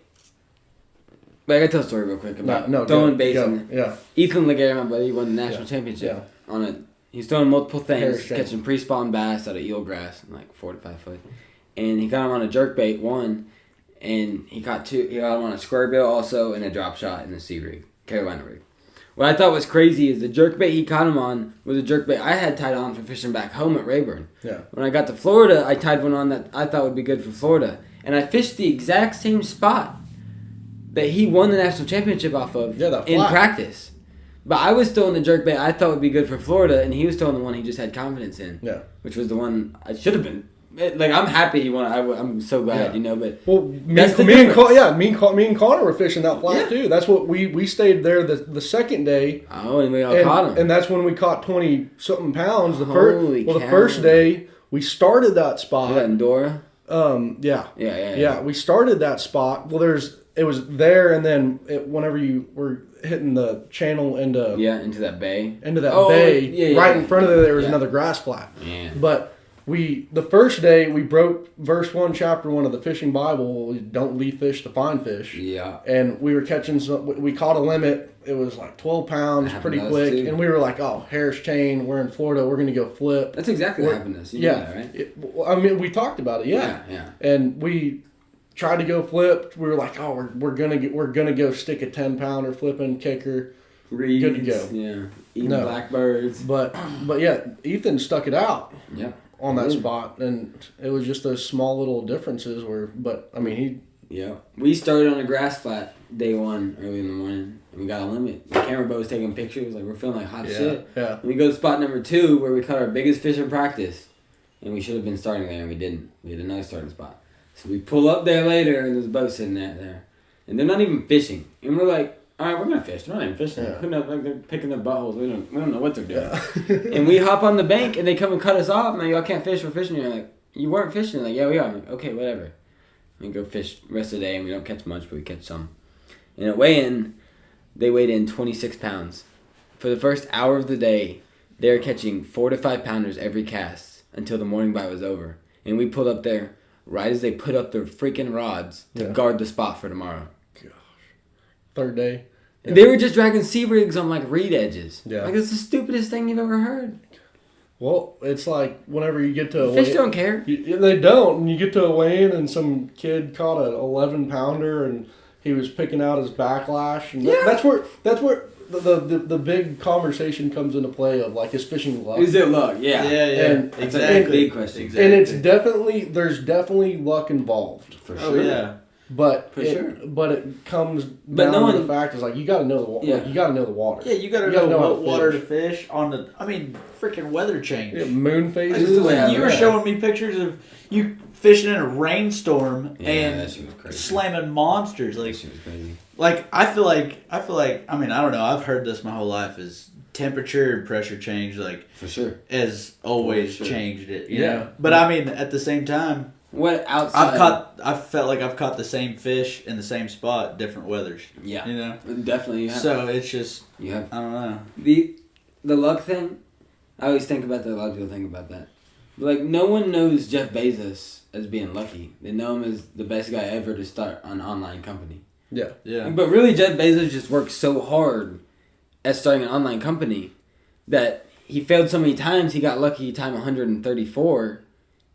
[SPEAKER 3] But I gotta tell a story real quick about throwing baits. Ethan Laguerre, my buddy, won the national championship on it. He's throwing multiple things, catching pre-spawn bass out of eelgrass, like 4 to 5 foot. And he got him on a jerkbait one, and he caught 2. He got him on a square bill also, and a drop shot in the sea rig, Carolina rig. What I thought was crazy is the jerkbait he caught him on was a jerkbait I had tied on for fishing back home at Rayburn.
[SPEAKER 1] Yeah.
[SPEAKER 3] When I got to Florida, I tied one on that I thought would be good for Florida, and I fished the exact same spot that he won the national championship off of in practice. But I was throwing the jerkbait I thought would be good for Florida, and he was throwing the one he just had confidence in. Yeah. Which was the one I should have been. Like, I'm happy he won. I'm so glad, you know, but...
[SPEAKER 1] Well, me and Connor were fishing that flat, too. That's what we stayed there the second day.
[SPEAKER 3] Oh, and we all caught him.
[SPEAKER 1] And that's when we caught 20-something pounds. The first day, we started that spot.
[SPEAKER 3] Was that in Dora?
[SPEAKER 1] Yeah. We started that spot. Well, it was there, and then whenever you were hitting the channel into
[SPEAKER 3] that bay.
[SPEAKER 1] Right in front of there was another grass flat.
[SPEAKER 3] Yeah.
[SPEAKER 1] But the first day we broke verse 1, chapter 1 of the fishing Bible. Don't leave fish to find fish.
[SPEAKER 3] Yeah.
[SPEAKER 1] And we were catching we caught a limit. It was like 12 pounds, pretty quick. And we were like, oh, Harris chain. We're in Florida. We're gonna go flip.
[SPEAKER 3] That's exactly what happened to us. You know that, right?
[SPEAKER 1] I mean, we talked about it. Yeah. And we tried to go flip. We were like, oh, we're gonna go stick a 10-pounder flipping kicker.
[SPEAKER 3] Reeds,
[SPEAKER 1] good to go.
[SPEAKER 3] Yeah. Eating blackbirds.
[SPEAKER 1] But yeah, Ethan stuck it out.
[SPEAKER 3] Yeah.
[SPEAKER 1] On that spot, and it was just those small little differences but I mean
[SPEAKER 3] we started on a grass flat day 1 early in the morning, and we got a limit. The camera boat was taking pictures, like we're feeling like hot shit.
[SPEAKER 1] Yeah.
[SPEAKER 3] And we go to spot number 2 where we caught our biggest fish in practice, and we should have been starting there, and we didn't. We had another starting spot. So we pull up there later, and there's a boat sitting there. And they're not even fishing. And we're like, all right, we're going to fish. They're not even fishing. Like, they're picking their buttholes. We don't know what they're doing. Yeah. And we hop on the bank, and they come and cut us off. And y'all can't fish. We're fishing. You're like, you weren't fishing. Like, yeah, we are. I'm like, okay, whatever. And we go fish the rest of the day, and we don't catch much, but we catch some. And at weigh-in, they weighed in 26 pounds. For the first hour of the day, they were catching 4 to 5 pounders every cast until the morning bite was over. And we pulled up there. right as they put up their freaking rods to guard the spot for tomorrow.
[SPEAKER 1] Gosh. Third day.
[SPEAKER 3] Yeah. They were just dragging sea rigs on like reed edges.
[SPEAKER 1] Yeah.
[SPEAKER 3] Like, it's the stupidest thing you've ever heard.
[SPEAKER 1] Well, it's like whenever you get to a
[SPEAKER 3] Fish don't care.
[SPEAKER 1] They don't. And you get to a weigh-in and some kid caught an 11-pounder and he was picking out his backlash. And that's where the big conversation comes into play of like, is fishing luck?
[SPEAKER 3] Is it luck? Yeah.
[SPEAKER 1] And
[SPEAKER 3] exactly. Big question.
[SPEAKER 1] Exactly. And it's there's definitely luck involved.
[SPEAKER 3] For sure.
[SPEAKER 2] Oh, yeah.
[SPEAKER 1] But it comes down to the fact is like you got to know the water. Like, you got to know the water.
[SPEAKER 2] Yeah, you got to know what water to fish on the. I mean, freaking weather change.
[SPEAKER 1] Yeah, moon phases.
[SPEAKER 2] You were showing me pictures of you fishing in a rainstorm and
[SPEAKER 3] that shit was crazy.
[SPEAKER 2] slamming monsters. Like,
[SPEAKER 3] That shit was crazy.
[SPEAKER 2] Like I feel like. I mean, I don't know. I've heard this my whole life. Is temperature and pressure change like
[SPEAKER 3] For sure.
[SPEAKER 2] has always changed it. You know?
[SPEAKER 1] Yeah.
[SPEAKER 2] But I mean, at the same time.
[SPEAKER 3] What outside?
[SPEAKER 2] I've felt like I've caught the same fish in the same spot, different weathers.
[SPEAKER 3] Yeah,
[SPEAKER 2] you know,
[SPEAKER 3] definitely. You have.
[SPEAKER 2] So it's just
[SPEAKER 3] I don't
[SPEAKER 2] know.
[SPEAKER 3] The luck thing. I always think about that. A lot of people think about that. But like, no one knows Jeff Bezos as being lucky. They know him as the best guy ever to start an online company.
[SPEAKER 2] Yeah.
[SPEAKER 3] But really, Jeff Bezos just worked so hard at starting an online company that he failed so many times. He got lucky time 134.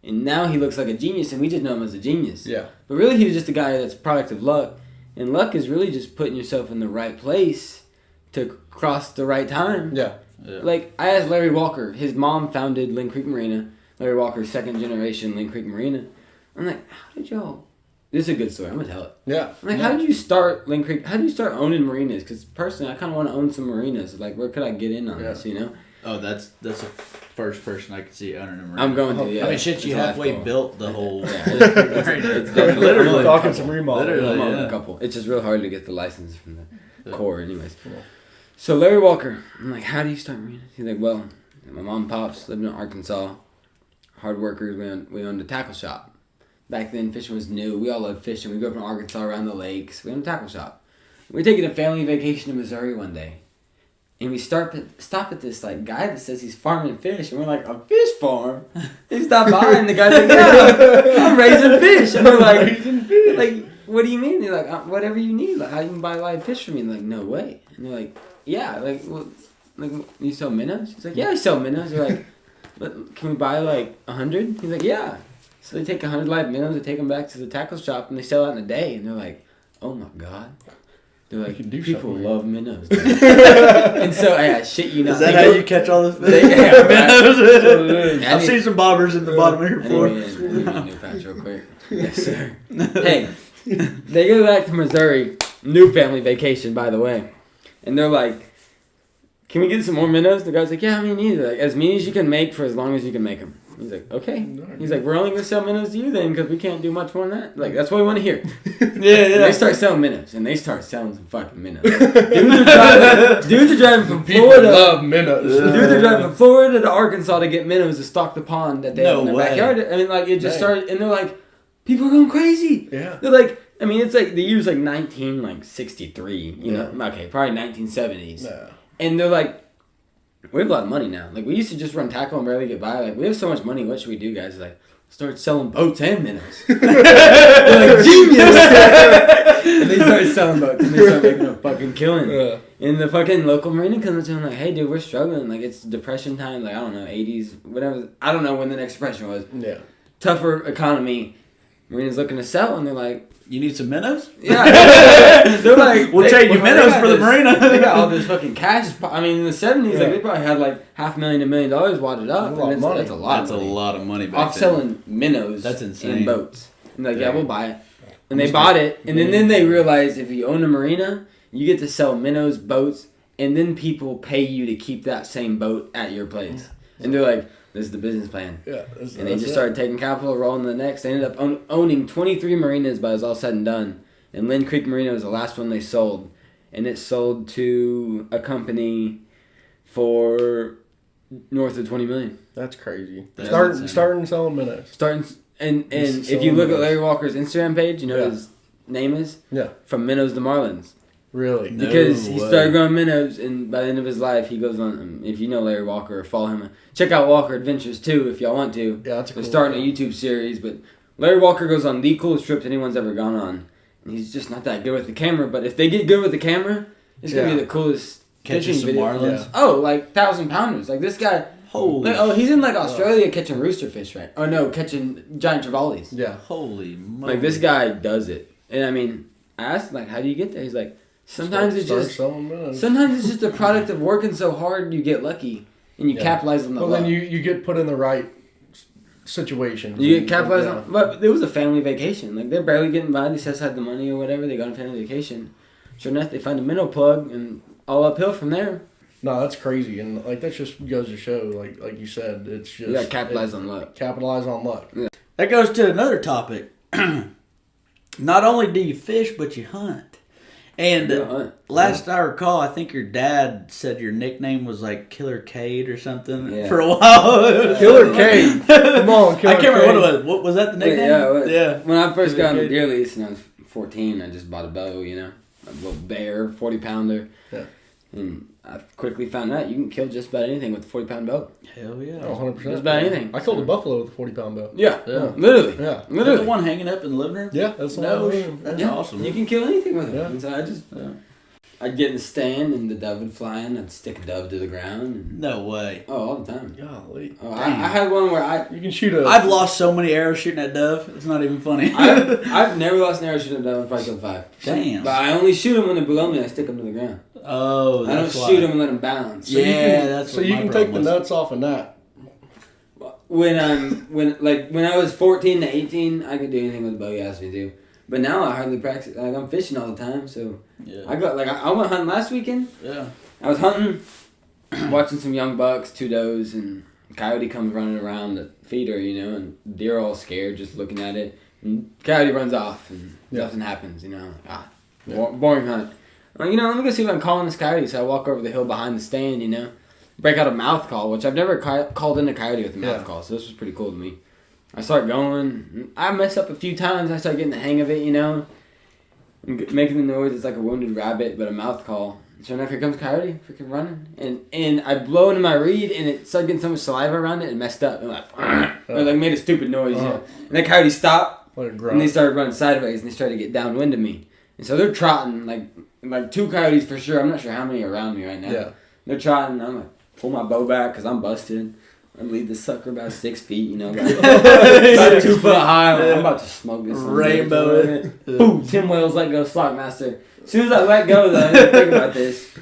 [SPEAKER 3] And now he looks like a genius, and we just know him as a genius.
[SPEAKER 1] Yeah.
[SPEAKER 3] But really, he was just a guy that's a product of luck. And luck is really just putting yourself in the right place to cross the right time.
[SPEAKER 1] Yeah.
[SPEAKER 3] Like, I asked Larry Walker. His mom founded Lynn Creek Marina. Larry Walker's second generation Lynn Creek Marina. I'm like, how did y'all... This is a good story. I'm going to tell it.
[SPEAKER 1] Yeah.
[SPEAKER 3] I'm like, how did you start Lynn Creek? How did you start owning marinas? Because personally, I kind of want to own some marinas. Like, where could I get in on this, you know?
[SPEAKER 2] Oh, that's the first person I could see owning a marina.
[SPEAKER 3] I'm going to, yeah.
[SPEAKER 2] I mean, shit, you halfway built the whole...
[SPEAKER 3] It's
[SPEAKER 1] Literally talking some remodels.
[SPEAKER 3] I'm on a couple. It's just real hard to get the license from the Corps anyways. Cool. So Larry Walker, I'm like, how do you start marinas? He's like, well, my mom and pops lived in Arkansas. Hard workers, we owned a tackle shop. Back then, fishing was new. We all loved fishing. We grew up in Arkansas around the lakes. We owned a tackle shop. We were taking a family vacation to Missouri one day. And we stop at this like guy that says he's farming fish, and we're like, a fish farm? He stopped by, and the guy's like, yeah, I'm raising fish. And we're like, what do you mean? They're like, whatever you need. Like, how you can buy live fish from me? And they're like, no way. And they're like, yeah, like, well, like you sell minnows? He's like, yeah, I sell minnows. They're like, but can we buy like 100? He's like, yeah. So they take 100 live minnows, they take them back to the tackle shop, and they sell out in a day. And they're like, oh my god. They're like, people love minnows. And so, yeah, shit, you know.
[SPEAKER 2] Is that how you catch all this fish?
[SPEAKER 3] Minnows.
[SPEAKER 2] I've seen some bobbers in the bottom of your floor.
[SPEAKER 3] I need a new patch real quick. Yes, sir. Hey, they go back to Missouri, new family vacation, by the way. And they're like, can we get some more minnows? The guy's like, yeah, I mean, either. Like, as many as you can make for as long as you can make them. He's like, okay. He's like, we're only going to sell minnows to you then because we can't do much more than that. Like, that's what we want to hear.
[SPEAKER 2] Yeah.
[SPEAKER 3] They start selling minnows, and they start selling some fucking minnows. Dudes are driving from Florida.
[SPEAKER 1] People love minnows.
[SPEAKER 3] Dudes are driving from Florida to Arkansas to get minnows to stock the pond that they have in their backyard. I mean, like, it just started, and they're like, people are going crazy.
[SPEAKER 1] Yeah.
[SPEAKER 3] They're like, I mean, it's like, the year's like 1963, you know? Okay, probably 1970s.
[SPEAKER 1] Yeah.
[SPEAKER 3] And they're like, we have a lot of money now. Like, we used to just run tackle and barely get by. Like, we have so much money. What should we do, guys? Like, start selling boats and minnows. They're like, genius! And they started selling boats. And they started making a fucking killing. Yeah. And the fucking local marina comes up to them like, hey, dude, we're struggling. Like, it's depression time. Like, I don't know, 80s, whatever. I don't know when the next depression was.
[SPEAKER 1] Yeah.
[SPEAKER 3] Tougher economy. Marina's looking to sell, and they're like,
[SPEAKER 2] you need some minnows?
[SPEAKER 3] Yeah. They're like,
[SPEAKER 2] we'll trade you minnows for the marina.
[SPEAKER 3] They got all this fucking cash. I mean, in the 70s, like, they probably had like $500,000 to $1 million wadded up.
[SPEAKER 1] That's a lot of money.
[SPEAKER 3] That's a lot
[SPEAKER 2] That's
[SPEAKER 3] of money.
[SPEAKER 2] a lot of money back
[SPEAKER 3] Off
[SPEAKER 2] then.
[SPEAKER 3] selling minnows.
[SPEAKER 2] That's insane.
[SPEAKER 3] And boats. And like, yeah, we'll buy it. And they bought it, and then they realized if you own a marina, you get to sell minnows, boats, and then people pay you to keep that same boat at your place. And they're like, this is the business plan.
[SPEAKER 1] Yeah.
[SPEAKER 3] And they just started taking capital, rolling the next. They ended up owning 23 marinas by it was all said and done. And Lynn Creek Marina was the last one they sold. And it sold to a company for north of $20 million.
[SPEAKER 1] That's crazy.
[SPEAKER 2] That's
[SPEAKER 1] Starting selling minnows.
[SPEAKER 3] And if you look at Larry Walker's Instagram page, you know what his name is?
[SPEAKER 1] Yeah.
[SPEAKER 3] From minnows to marlins.
[SPEAKER 1] Really?
[SPEAKER 3] Because he started growing minnows, and by the end of his life, he goes on. If you know Larry Walker or follow him, check out Walker Adventures too if y'all want to.
[SPEAKER 1] Yeah, that's a cool.
[SPEAKER 3] They're starting a YouTube series, but Larry Walker goes on the coolest trips anyone's ever gone on. And he's just not that good with the camera. But if they get good with the camera, it's going to be the coolest
[SPEAKER 2] catching some
[SPEAKER 3] video.
[SPEAKER 2] marlins.
[SPEAKER 1] Yeah.
[SPEAKER 3] Oh, like 1,000-pounders. Like this guy.
[SPEAKER 2] Holy.
[SPEAKER 3] He's in like Australia catching rooster fish, right? Oh no, catching giant trevallies.
[SPEAKER 1] Yeah.
[SPEAKER 2] Holy moly.
[SPEAKER 3] Like this guy does it. And I mean, I asked him, like, how do you get there? He's like, sometimes it's just a product of working so hard you get lucky and you capitalize on the luck.
[SPEAKER 1] Well, then you get put in the right situation.
[SPEAKER 3] You get capitalized on. But it was a family vacation. Like they're barely getting by. They set aside the money or whatever. They go on a family vacation. Sure enough, they find a minnow plug and all uphill from there.
[SPEAKER 1] No, that's crazy, and like that just goes to show, like you said, it's just
[SPEAKER 3] You got to capitalize on luck.
[SPEAKER 1] Capitalize on luck.
[SPEAKER 3] Yeah.
[SPEAKER 2] That goes to another topic. Not only do you fish, but you hunt. And last I recall, I think your dad said your nickname was like Killer Cade or something for a while.
[SPEAKER 1] Killer Cade. Come on, Killer
[SPEAKER 2] I can't remember
[SPEAKER 1] Cade.
[SPEAKER 2] what it was. What was that the nickname?
[SPEAKER 3] Yeah. When I first got on the deer lease and I was 14, I just bought a bow, a little bear, 40-pounder.
[SPEAKER 1] Yeah.
[SPEAKER 3] And I quickly found out you can kill just about anything with a 40-pound bow.
[SPEAKER 2] Hell yeah.
[SPEAKER 1] Oh, 100%.
[SPEAKER 3] Just about anything.
[SPEAKER 1] I killed a buffalo with a 40-pound bow.
[SPEAKER 3] Yeah.
[SPEAKER 1] Yeah.
[SPEAKER 3] Literally.
[SPEAKER 1] Yeah.
[SPEAKER 2] Is that
[SPEAKER 3] Literally.
[SPEAKER 2] the one hanging up in the living room?
[SPEAKER 1] Yeah, that's the
[SPEAKER 2] No,
[SPEAKER 1] one.
[SPEAKER 2] that's
[SPEAKER 3] Yeah.
[SPEAKER 2] awesome.
[SPEAKER 3] You can kill anything with it.
[SPEAKER 1] Yeah.
[SPEAKER 3] And so I'd get in the stand and the dove would fly in. I'd stick a dove to the ground. And,
[SPEAKER 2] No way.
[SPEAKER 3] all the time.
[SPEAKER 1] Golly.
[SPEAKER 3] Oh, I had one where
[SPEAKER 1] You can shoot a...
[SPEAKER 2] I've lost so many arrows shooting at dove. It's not even funny.
[SPEAKER 3] I've never lost an arrow shooting a dove. I've probably killed 5.
[SPEAKER 2] Damn.
[SPEAKER 3] But I only shoot them when they're below me and I stick them to the ground.
[SPEAKER 2] Oh,
[SPEAKER 3] I don't
[SPEAKER 2] that's why.
[SPEAKER 3] shoot them and let them bounce.
[SPEAKER 2] That's
[SPEAKER 1] so
[SPEAKER 2] what
[SPEAKER 1] you
[SPEAKER 2] my
[SPEAKER 1] can
[SPEAKER 2] problem
[SPEAKER 1] take the
[SPEAKER 2] was.
[SPEAKER 1] nuts off of that.
[SPEAKER 3] When I was 14 to 18, I could do anything with a bow you asked me to. But now I hardly practice. Like I'm fishing all the time, so I went hunting last weekend.
[SPEAKER 2] Yeah.
[SPEAKER 3] I was hunting, watching some young bucks, 2 does, and a coyote comes running around the feeder, and deer all scared just looking at it. And coyote runs off, and nothing happens, boring hunt. I'm like, let me go see if I can call in this coyote. So I walk over the hill behind the stand, break out a mouth call, which I've never called in a coyote with a mouth call, so this was pretty cool to me. I start going. I mess up a few times. I start getting the hang of it, and making the noise. It's like a wounded rabbit, but a mouth call. Sure enough, here comes coyote, freaking running, and I blow into my reed, and it started getting so much saliva around it, and messed up, and like made a stupid noise, And the coyote stopped, and they started running sideways, and they started to get downwind of me, and so they're trotting like 2 coyotes for sure. I'm not sure how many are around me right now.
[SPEAKER 1] Yeah.
[SPEAKER 3] They're trotting. I'm like pull my bow back because I'm busted. I lead the sucker about 6 feet, about 2 foot high. I'm about to smoke this.
[SPEAKER 2] Rainbow it.
[SPEAKER 3] Boom! 10 whales let go, Slockmaster. As soon as I let go, though, I didn't think about this.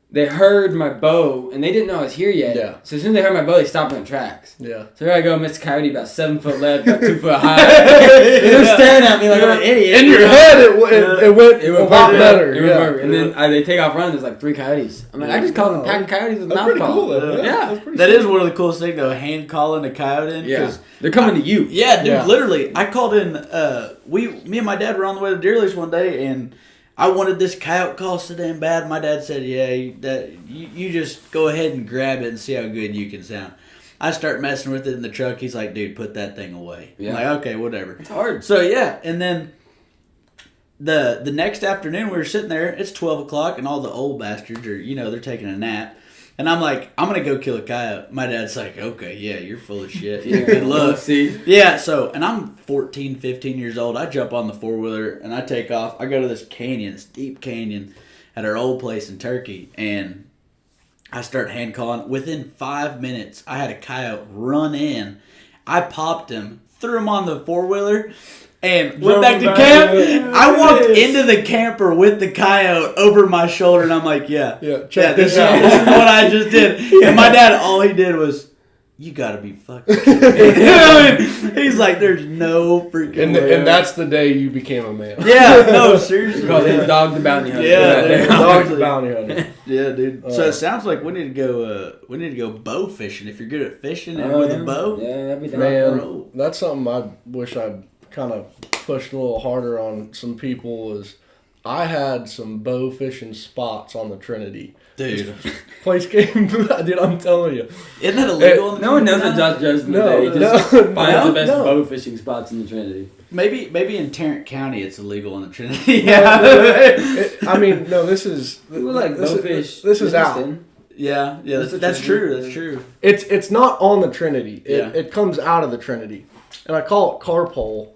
[SPEAKER 3] They heard my bow, and they didn't know I was here yet.
[SPEAKER 1] Yeah.
[SPEAKER 3] So as soon as they heard my bow, they stopped in their tracks.
[SPEAKER 1] Yeah.
[SPEAKER 3] So here I go, Mr. Coyote, about 7 foot left, about 2 foot high. They're staring at me like I'm an idiot.
[SPEAKER 1] In your head, it went a lot better.
[SPEAKER 3] It went perfect. And then they take off running. There's like 3 coyotes. I'm like, I just called them packing coyotes with mouth call.
[SPEAKER 1] Cool, though.
[SPEAKER 3] Yeah.
[SPEAKER 2] That is one of the coolest things, though, hand calling a coyote in.
[SPEAKER 3] Yeah. They're coming to you.
[SPEAKER 2] Yeah, dude,
[SPEAKER 1] Yeah.
[SPEAKER 2] literally. I called in, me and my dad were on the way to deer lease one day, and I wanted this coyote call so damn bad. My dad said, you just go ahead and grab it and see how good you can sound. I start messing with it in the truck. He's like, dude, put that thing away.
[SPEAKER 3] Yeah.
[SPEAKER 2] I'm like, okay, whatever.
[SPEAKER 3] It's hard.
[SPEAKER 2] So, yeah, and then the next afternoon we were sitting there. It's 12 o'clock, and all the old bastards are, they're taking a nap. And I'm like, I'm going to go kill a coyote. My dad's like, okay, yeah, you're full of shit.
[SPEAKER 3] Yeah,
[SPEAKER 2] Good luck.
[SPEAKER 3] See?
[SPEAKER 2] Yeah, and I'm 14, 15 years old. I jump on the 4-wheeler, and I take off. I go to this canyon, this deep canyon at our old place in Turkey, and I start hand calling. Within 5 minutes, I had a coyote run in. I popped him, threw him on the 4-wheeler, and went back to camp. I walked into the camper with the coyote over my shoulder, and I'm like,
[SPEAKER 1] check
[SPEAKER 2] this
[SPEAKER 1] this out.
[SPEAKER 2] This is what I just did. And my dad, all he did was, you gotta be fucking kidding me. He's like, there's no freaking way.
[SPEAKER 1] And that's the day you became a man.
[SPEAKER 2] Yeah, no, seriously.
[SPEAKER 3] Called him Dog the Bounty Hunter.
[SPEAKER 2] Yeah,
[SPEAKER 1] Dog the bounty hunter.
[SPEAKER 2] Yeah, dude. So it sounds like we need to go bow fishing. If you're good at fishing and with a bow,
[SPEAKER 3] Yeah, that'd be down.
[SPEAKER 1] Man, that's something I wish I'd kind of pushed a little harder on some people. Is I had some bow fishing spots on the Trinity.
[SPEAKER 2] dude.
[SPEAKER 1] Place came, dude. I'm telling you,
[SPEAKER 2] Isn't that illegal?
[SPEAKER 3] No one knows what Josh does in the
[SPEAKER 1] No,
[SPEAKER 3] day. He just finds
[SPEAKER 2] no,
[SPEAKER 3] the best
[SPEAKER 1] no.
[SPEAKER 3] bow fishing spots in the Trinity.
[SPEAKER 2] Maybe in Tarrant County it's illegal in the Trinity.
[SPEAKER 1] I mean, no. This is
[SPEAKER 3] People like
[SPEAKER 1] this
[SPEAKER 3] bowfish.
[SPEAKER 1] This is out.
[SPEAKER 2] Yeah,
[SPEAKER 3] That's
[SPEAKER 2] that's
[SPEAKER 3] a
[SPEAKER 2] true.
[SPEAKER 3] Trinity.
[SPEAKER 2] That's true.
[SPEAKER 1] It's not on the Trinity.
[SPEAKER 2] Yeah.
[SPEAKER 1] It comes out of the Trinity. and I call it carpole.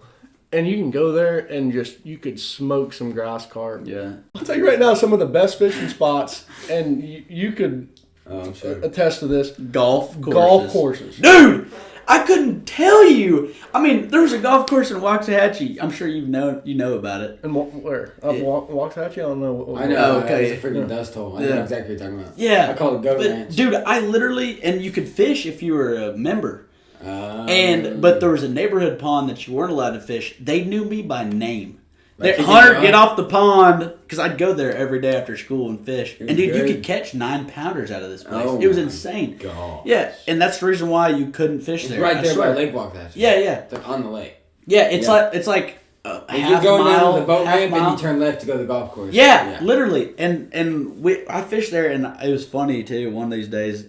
[SPEAKER 1] And you can go there and you could smoke some grass carp.
[SPEAKER 2] Yeah.
[SPEAKER 1] I'll tell you right now, some of the best fishing spots, and you could
[SPEAKER 3] I'm sure.
[SPEAKER 1] attest to this.
[SPEAKER 2] Golf
[SPEAKER 1] courses.
[SPEAKER 2] Dude, I couldn't tell you. I mean, there was a golf course in Waxahachie. I'm sure you know about it.
[SPEAKER 1] And where? Waxahachie? I don't know.
[SPEAKER 3] I know.
[SPEAKER 2] Oh, okay.
[SPEAKER 3] It's a freaking dust hole. I
[SPEAKER 2] Yeah.
[SPEAKER 3] know exactly what you're talking about.
[SPEAKER 2] Yeah.
[SPEAKER 3] I call it Goat
[SPEAKER 2] But,
[SPEAKER 3] Ranch.
[SPEAKER 2] dude, I literally, and you could fish if you were a member. But there was a neighborhood pond that you weren't allowed to fish. They knew me by name.
[SPEAKER 3] Like,
[SPEAKER 2] Hunter, get off the pond, because I'd go there every day after school and fish. And dude, you could catch 9-pounders out of this place.
[SPEAKER 3] Oh
[SPEAKER 2] It was
[SPEAKER 3] my
[SPEAKER 2] insane.
[SPEAKER 3] gosh.
[SPEAKER 2] Yeah, and that's the reason why you couldn't fish
[SPEAKER 3] It's
[SPEAKER 2] there.
[SPEAKER 3] right
[SPEAKER 2] I
[SPEAKER 3] there by
[SPEAKER 2] swear.
[SPEAKER 3] Lake Waxahachie.
[SPEAKER 2] Yeah.
[SPEAKER 3] They're on the lake.
[SPEAKER 2] Yeah, it's
[SPEAKER 3] Yeah.
[SPEAKER 2] like a
[SPEAKER 3] Like
[SPEAKER 2] half
[SPEAKER 3] you're going
[SPEAKER 2] mile,
[SPEAKER 3] down to the boat
[SPEAKER 2] half
[SPEAKER 3] ramp
[SPEAKER 2] mile.
[SPEAKER 3] and you turn left to go to the golf course.
[SPEAKER 2] Yeah, literally. And I fished there, and it was funny too. One of these days,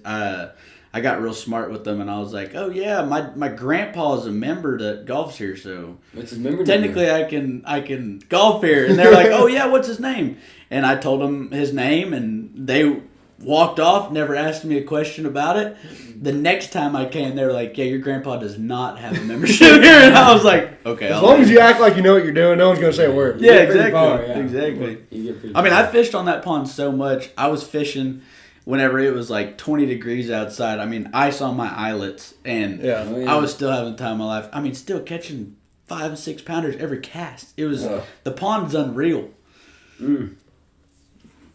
[SPEAKER 2] I got real smart with them, and I was like, "Oh yeah, my grandpa is a member that golfs here, so
[SPEAKER 3] What's his member?
[SPEAKER 2] technically I can golf here." And they're like, "Oh yeah, what's his name?" And I told them his name, and they walked off, never asked me a question about it. The next time I came, they were like, "Yeah, your grandpa does not have a membership here," and I was like, "Okay."
[SPEAKER 1] As long as you act like you know what you're doing, no one's going to say a word.
[SPEAKER 2] Yeah,
[SPEAKER 3] You get pretty
[SPEAKER 2] exactly.
[SPEAKER 3] far, yeah.
[SPEAKER 2] Exactly.
[SPEAKER 3] You get pretty
[SPEAKER 2] I mean,
[SPEAKER 3] far.
[SPEAKER 2] I fished on that pond so much. I was fishing whenever it was like 20 degrees outside. I mean, ice on my eyelets, and
[SPEAKER 1] Yeah.
[SPEAKER 3] Oh, yeah.
[SPEAKER 2] I was still having the time of my life. I mean, still catching 5 and 6 pounders every cast. It was the pond's unreal.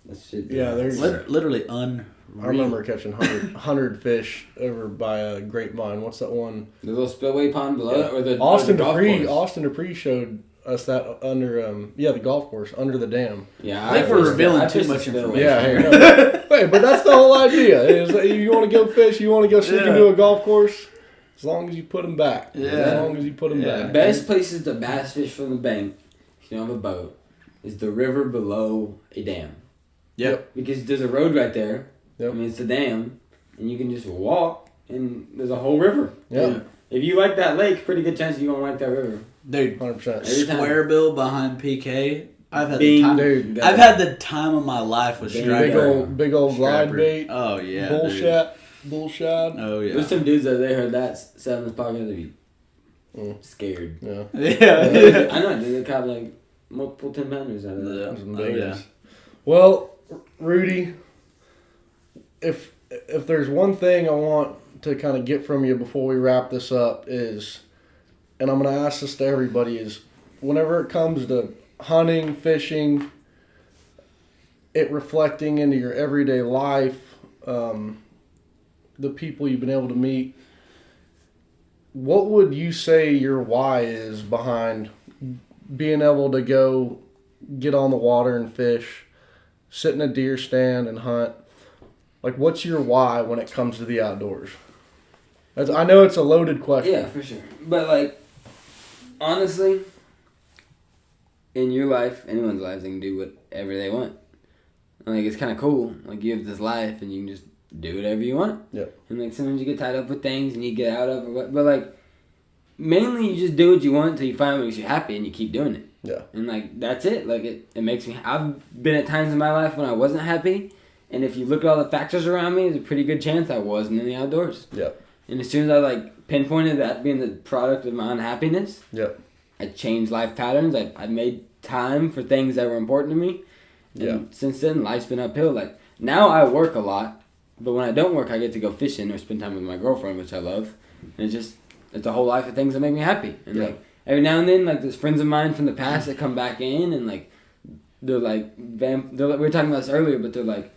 [SPEAKER 3] That shit.
[SPEAKER 1] Yeah, there's.
[SPEAKER 2] Literally unreal.
[SPEAKER 1] I remember catching 100 fish over by a grapevine. What's that one?
[SPEAKER 3] The little spillway pond below it, or the
[SPEAKER 1] Austin
[SPEAKER 3] golf
[SPEAKER 1] Dupree.
[SPEAKER 3] course?
[SPEAKER 1] Austin Dupree showed us that under the golf course under the dam.
[SPEAKER 3] Yeah,
[SPEAKER 2] I think we're
[SPEAKER 3] fished
[SPEAKER 2] revealing
[SPEAKER 3] I
[SPEAKER 2] too
[SPEAKER 3] fished the
[SPEAKER 2] much
[SPEAKER 3] spillway.
[SPEAKER 2] information.
[SPEAKER 1] Yeah, hey, but that's the whole idea. Is that you want to go fish, you want to go sneak
[SPEAKER 2] Yeah.
[SPEAKER 1] into a golf course, as long as you put them back.
[SPEAKER 2] Yeah.
[SPEAKER 1] As long as you put them
[SPEAKER 2] Yeah.
[SPEAKER 1] back.
[SPEAKER 3] Best places to bass fish from the bank, if you don't have a boat, is the river below a dam.
[SPEAKER 2] Yep.
[SPEAKER 3] Because there's a road right there.
[SPEAKER 1] Yep.
[SPEAKER 3] I mean, it's the dam, and you can just walk, and there's a whole river.
[SPEAKER 1] Yeah,
[SPEAKER 3] If you like that lake, pretty good chance you're gonna like that river.
[SPEAKER 2] Dude,
[SPEAKER 1] 100%.
[SPEAKER 3] Every time.
[SPEAKER 2] square bill behind PK. I've had
[SPEAKER 3] Bing.
[SPEAKER 2] the time.
[SPEAKER 1] Dude,
[SPEAKER 2] I've had the time of my life with
[SPEAKER 3] Bing.
[SPEAKER 2] striper.
[SPEAKER 1] big old glide
[SPEAKER 2] Striper.
[SPEAKER 1] bait,
[SPEAKER 2] Oh yeah.
[SPEAKER 1] bullshot.
[SPEAKER 2] Oh yeah.
[SPEAKER 3] There's some dudes that they heard that sound in this podcast, they'd be scared.
[SPEAKER 1] Yeah,
[SPEAKER 2] Yeah.
[SPEAKER 3] I know, dude, they caught like multiple 10-pounders out of that.
[SPEAKER 1] some
[SPEAKER 2] Oh,
[SPEAKER 1] big
[SPEAKER 2] yeah.
[SPEAKER 1] ones. Well, Rudy, if there's one thing I want to kind of get from you before we wrap this up is, and I'm going to ask this to everybody, is whenever it comes to hunting, fishing, it reflecting into your everyday life, the people you've been able to meet, what would you say your why is behind being able to go get on the water and fish, sit in a deer stand and hunt? Like, what's your why when it comes to the outdoors? I know it's a loaded question.
[SPEAKER 3] Yeah, for sure. But like, honestly, in your life, anyone's life, they can do whatever they want. Like, it's kind of cool. Like, you have this life and you can just do whatever you want.
[SPEAKER 1] Yeah.
[SPEAKER 3] And like, sometimes you get tied up with things and you get out of it. But like, mainly you just do what you want until you find what makes you happy and you keep doing it.
[SPEAKER 1] Yeah.
[SPEAKER 3] And like, that's it. Like, it makes me. I've been at times in my life when I wasn't happy. And if you look at all the factors around me, there's a pretty good chance I wasn't in the outdoors.
[SPEAKER 1] Yeah.
[SPEAKER 3] And as soon as I like pinpointed that being the product of my unhappiness,
[SPEAKER 1] Yeah.
[SPEAKER 3] I changed life patterns. I made time for things that were important to me. And
[SPEAKER 1] Yeah.
[SPEAKER 3] since then, life's been uphill. Like, now I work a lot, but when I don't work, I get to go fishing or spend time with my girlfriend, which I love. And it's a whole life of things that make me happy. And like, every now and then, like, there's friends of mine from the past that come back in and like, they're like, we were talking about this earlier, but they're like,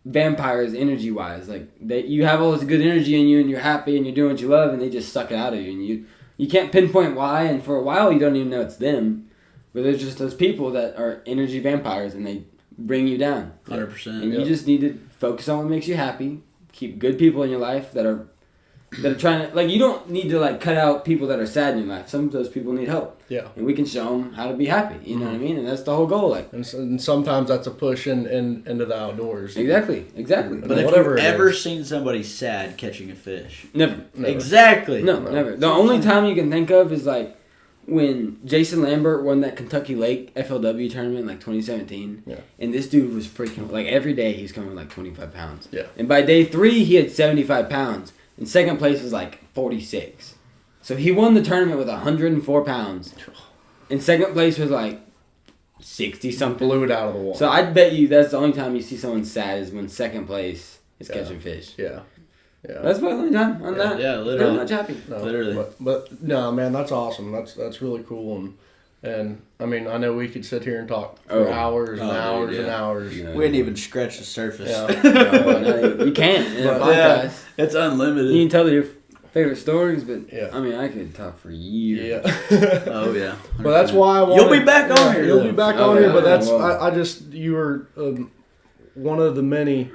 [SPEAKER 3] vampires energy wise, like you have all this good energy in you and you're happy and you're doing what you love and they just suck it out of you and you can't pinpoint why, and for a while you don't even know it's them, but there's just those people that are energy vampires and they bring you down
[SPEAKER 2] 100%.
[SPEAKER 3] and you just need to focus on what makes you happy, keep good people in your life that are trying to, like, you don't need to like cut out people that are sad in your life. Some of those people need help.
[SPEAKER 1] Yeah.
[SPEAKER 3] And we can show them how to be happy. You know what I mean? And that's the whole goal. Like,
[SPEAKER 1] And sometimes that's a push into the outdoors.
[SPEAKER 3] exactly.
[SPEAKER 2] But if
[SPEAKER 1] Whatever
[SPEAKER 2] you've
[SPEAKER 1] it
[SPEAKER 2] ever
[SPEAKER 1] is.
[SPEAKER 2] seen somebody sad catching a fish,
[SPEAKER 3] Never.
[SPEAKER 2] exactly.
[SPEAKER 3] No, never. The only time you can think of is like when Jason Lambert won that Kentucky Lake FLW tournament in like 2017.
[SPEAKER 1] Yeah.
[SPEAKER 3] And this dude was freaking, like, every day he's coming like 25 pounds.
[SPEAKER 1] Yeah.
[SPEAKER 3] And by day 3, he had 75 pounds. And second place was like 46. So he won the tournament with 104 pounds. And second place was like 60 something.
[SPEAKER 1] Blew it out of the water.
[SPEAKER 3] So I bet you that's the only time you see someone sad is when second place is catching fish.
[SPEAKER 1] Yeah. Yeah.
[SPEAKER 3] That's the only time I'm not pretty much happy.
[SPEAKER 1] No,
[SPEAKER 2] Literally.
[SPEAKER 1] But no, man, that's awesome. That's really cool. And I mean, I know we could sit here and talk for hours and hours and hours.
[SPEAKER 3] Yeah.
[SPEAKER 2] We didn't even scratch the surface.
[SPEAKER 3] You can't in a podcast.
[SPEAKER 2] It's unlimited.
[SPEAKER 3] You can tell your favorite stories, but
[SPEAKER 1] Yeah.
[SPEAKER 3] I mean, I could talk for years.
[SPEAKER 1] Yeah.
[SPEAKER 2] Oh yeah.
[SPEAKER 1] But that's why I wanted,
[SPEAKER 2] You'll be back on here.
[SPEAKER 1] You'll
[SPEAKER 2] though.
[SPEAKER 1] be back
[SPEAKER 3] Oh,
[SPEAKER 1] on here.
[SPEAKER 3] yeah,
[SPEAKER 1] But that's
[SPEAKER 3] well.
[SPEAKER 1] you were one of the many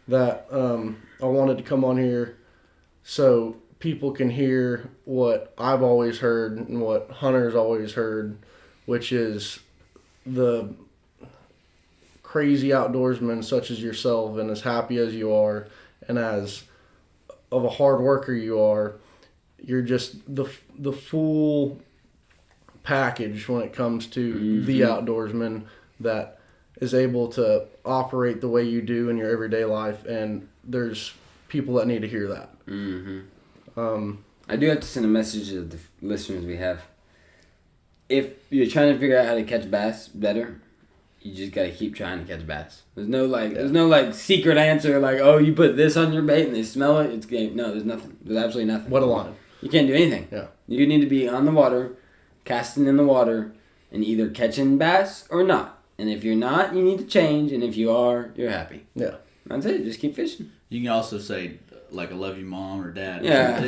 [SPEAKER 1] that I wanted to come on here so people can hear what I've always heard and what Hunter's always heard, which is the crazy outdoorsmen such as yourself, and as happy as you are, and as of a hard worker you are, you're just the full package when it comes to the outdoorsman that is able to operate the way you do in your everyday life, and there's people that need to hear that.
[SPEAKER 3] I do have to send a message to the listeners we have. If you're trying to figure out how to catch bass better, you just gotta keep trying to catch bass. There's no secret answer like, oh, you put this on your bait and they smell it, it's game. No, there's nothing. There's absolutely nothing.
[SPEAKER 1] What a line.
[SPEAKER 3] You can't do anything.
[SPEAKER 1] Yeah.
[SPEAKER 3] You need to be on the water, casting in the water, and either catching bass or not. And if you're not, you need to change. And if you are, you're happy.
[SPEAKER 1] Yeah.
[SPEAKER 3] That's it. Just keep fishing.
[SPEAKER 2] You can also say like, "I love you, mom" or dad.
[SPEAKER 3] Yeah.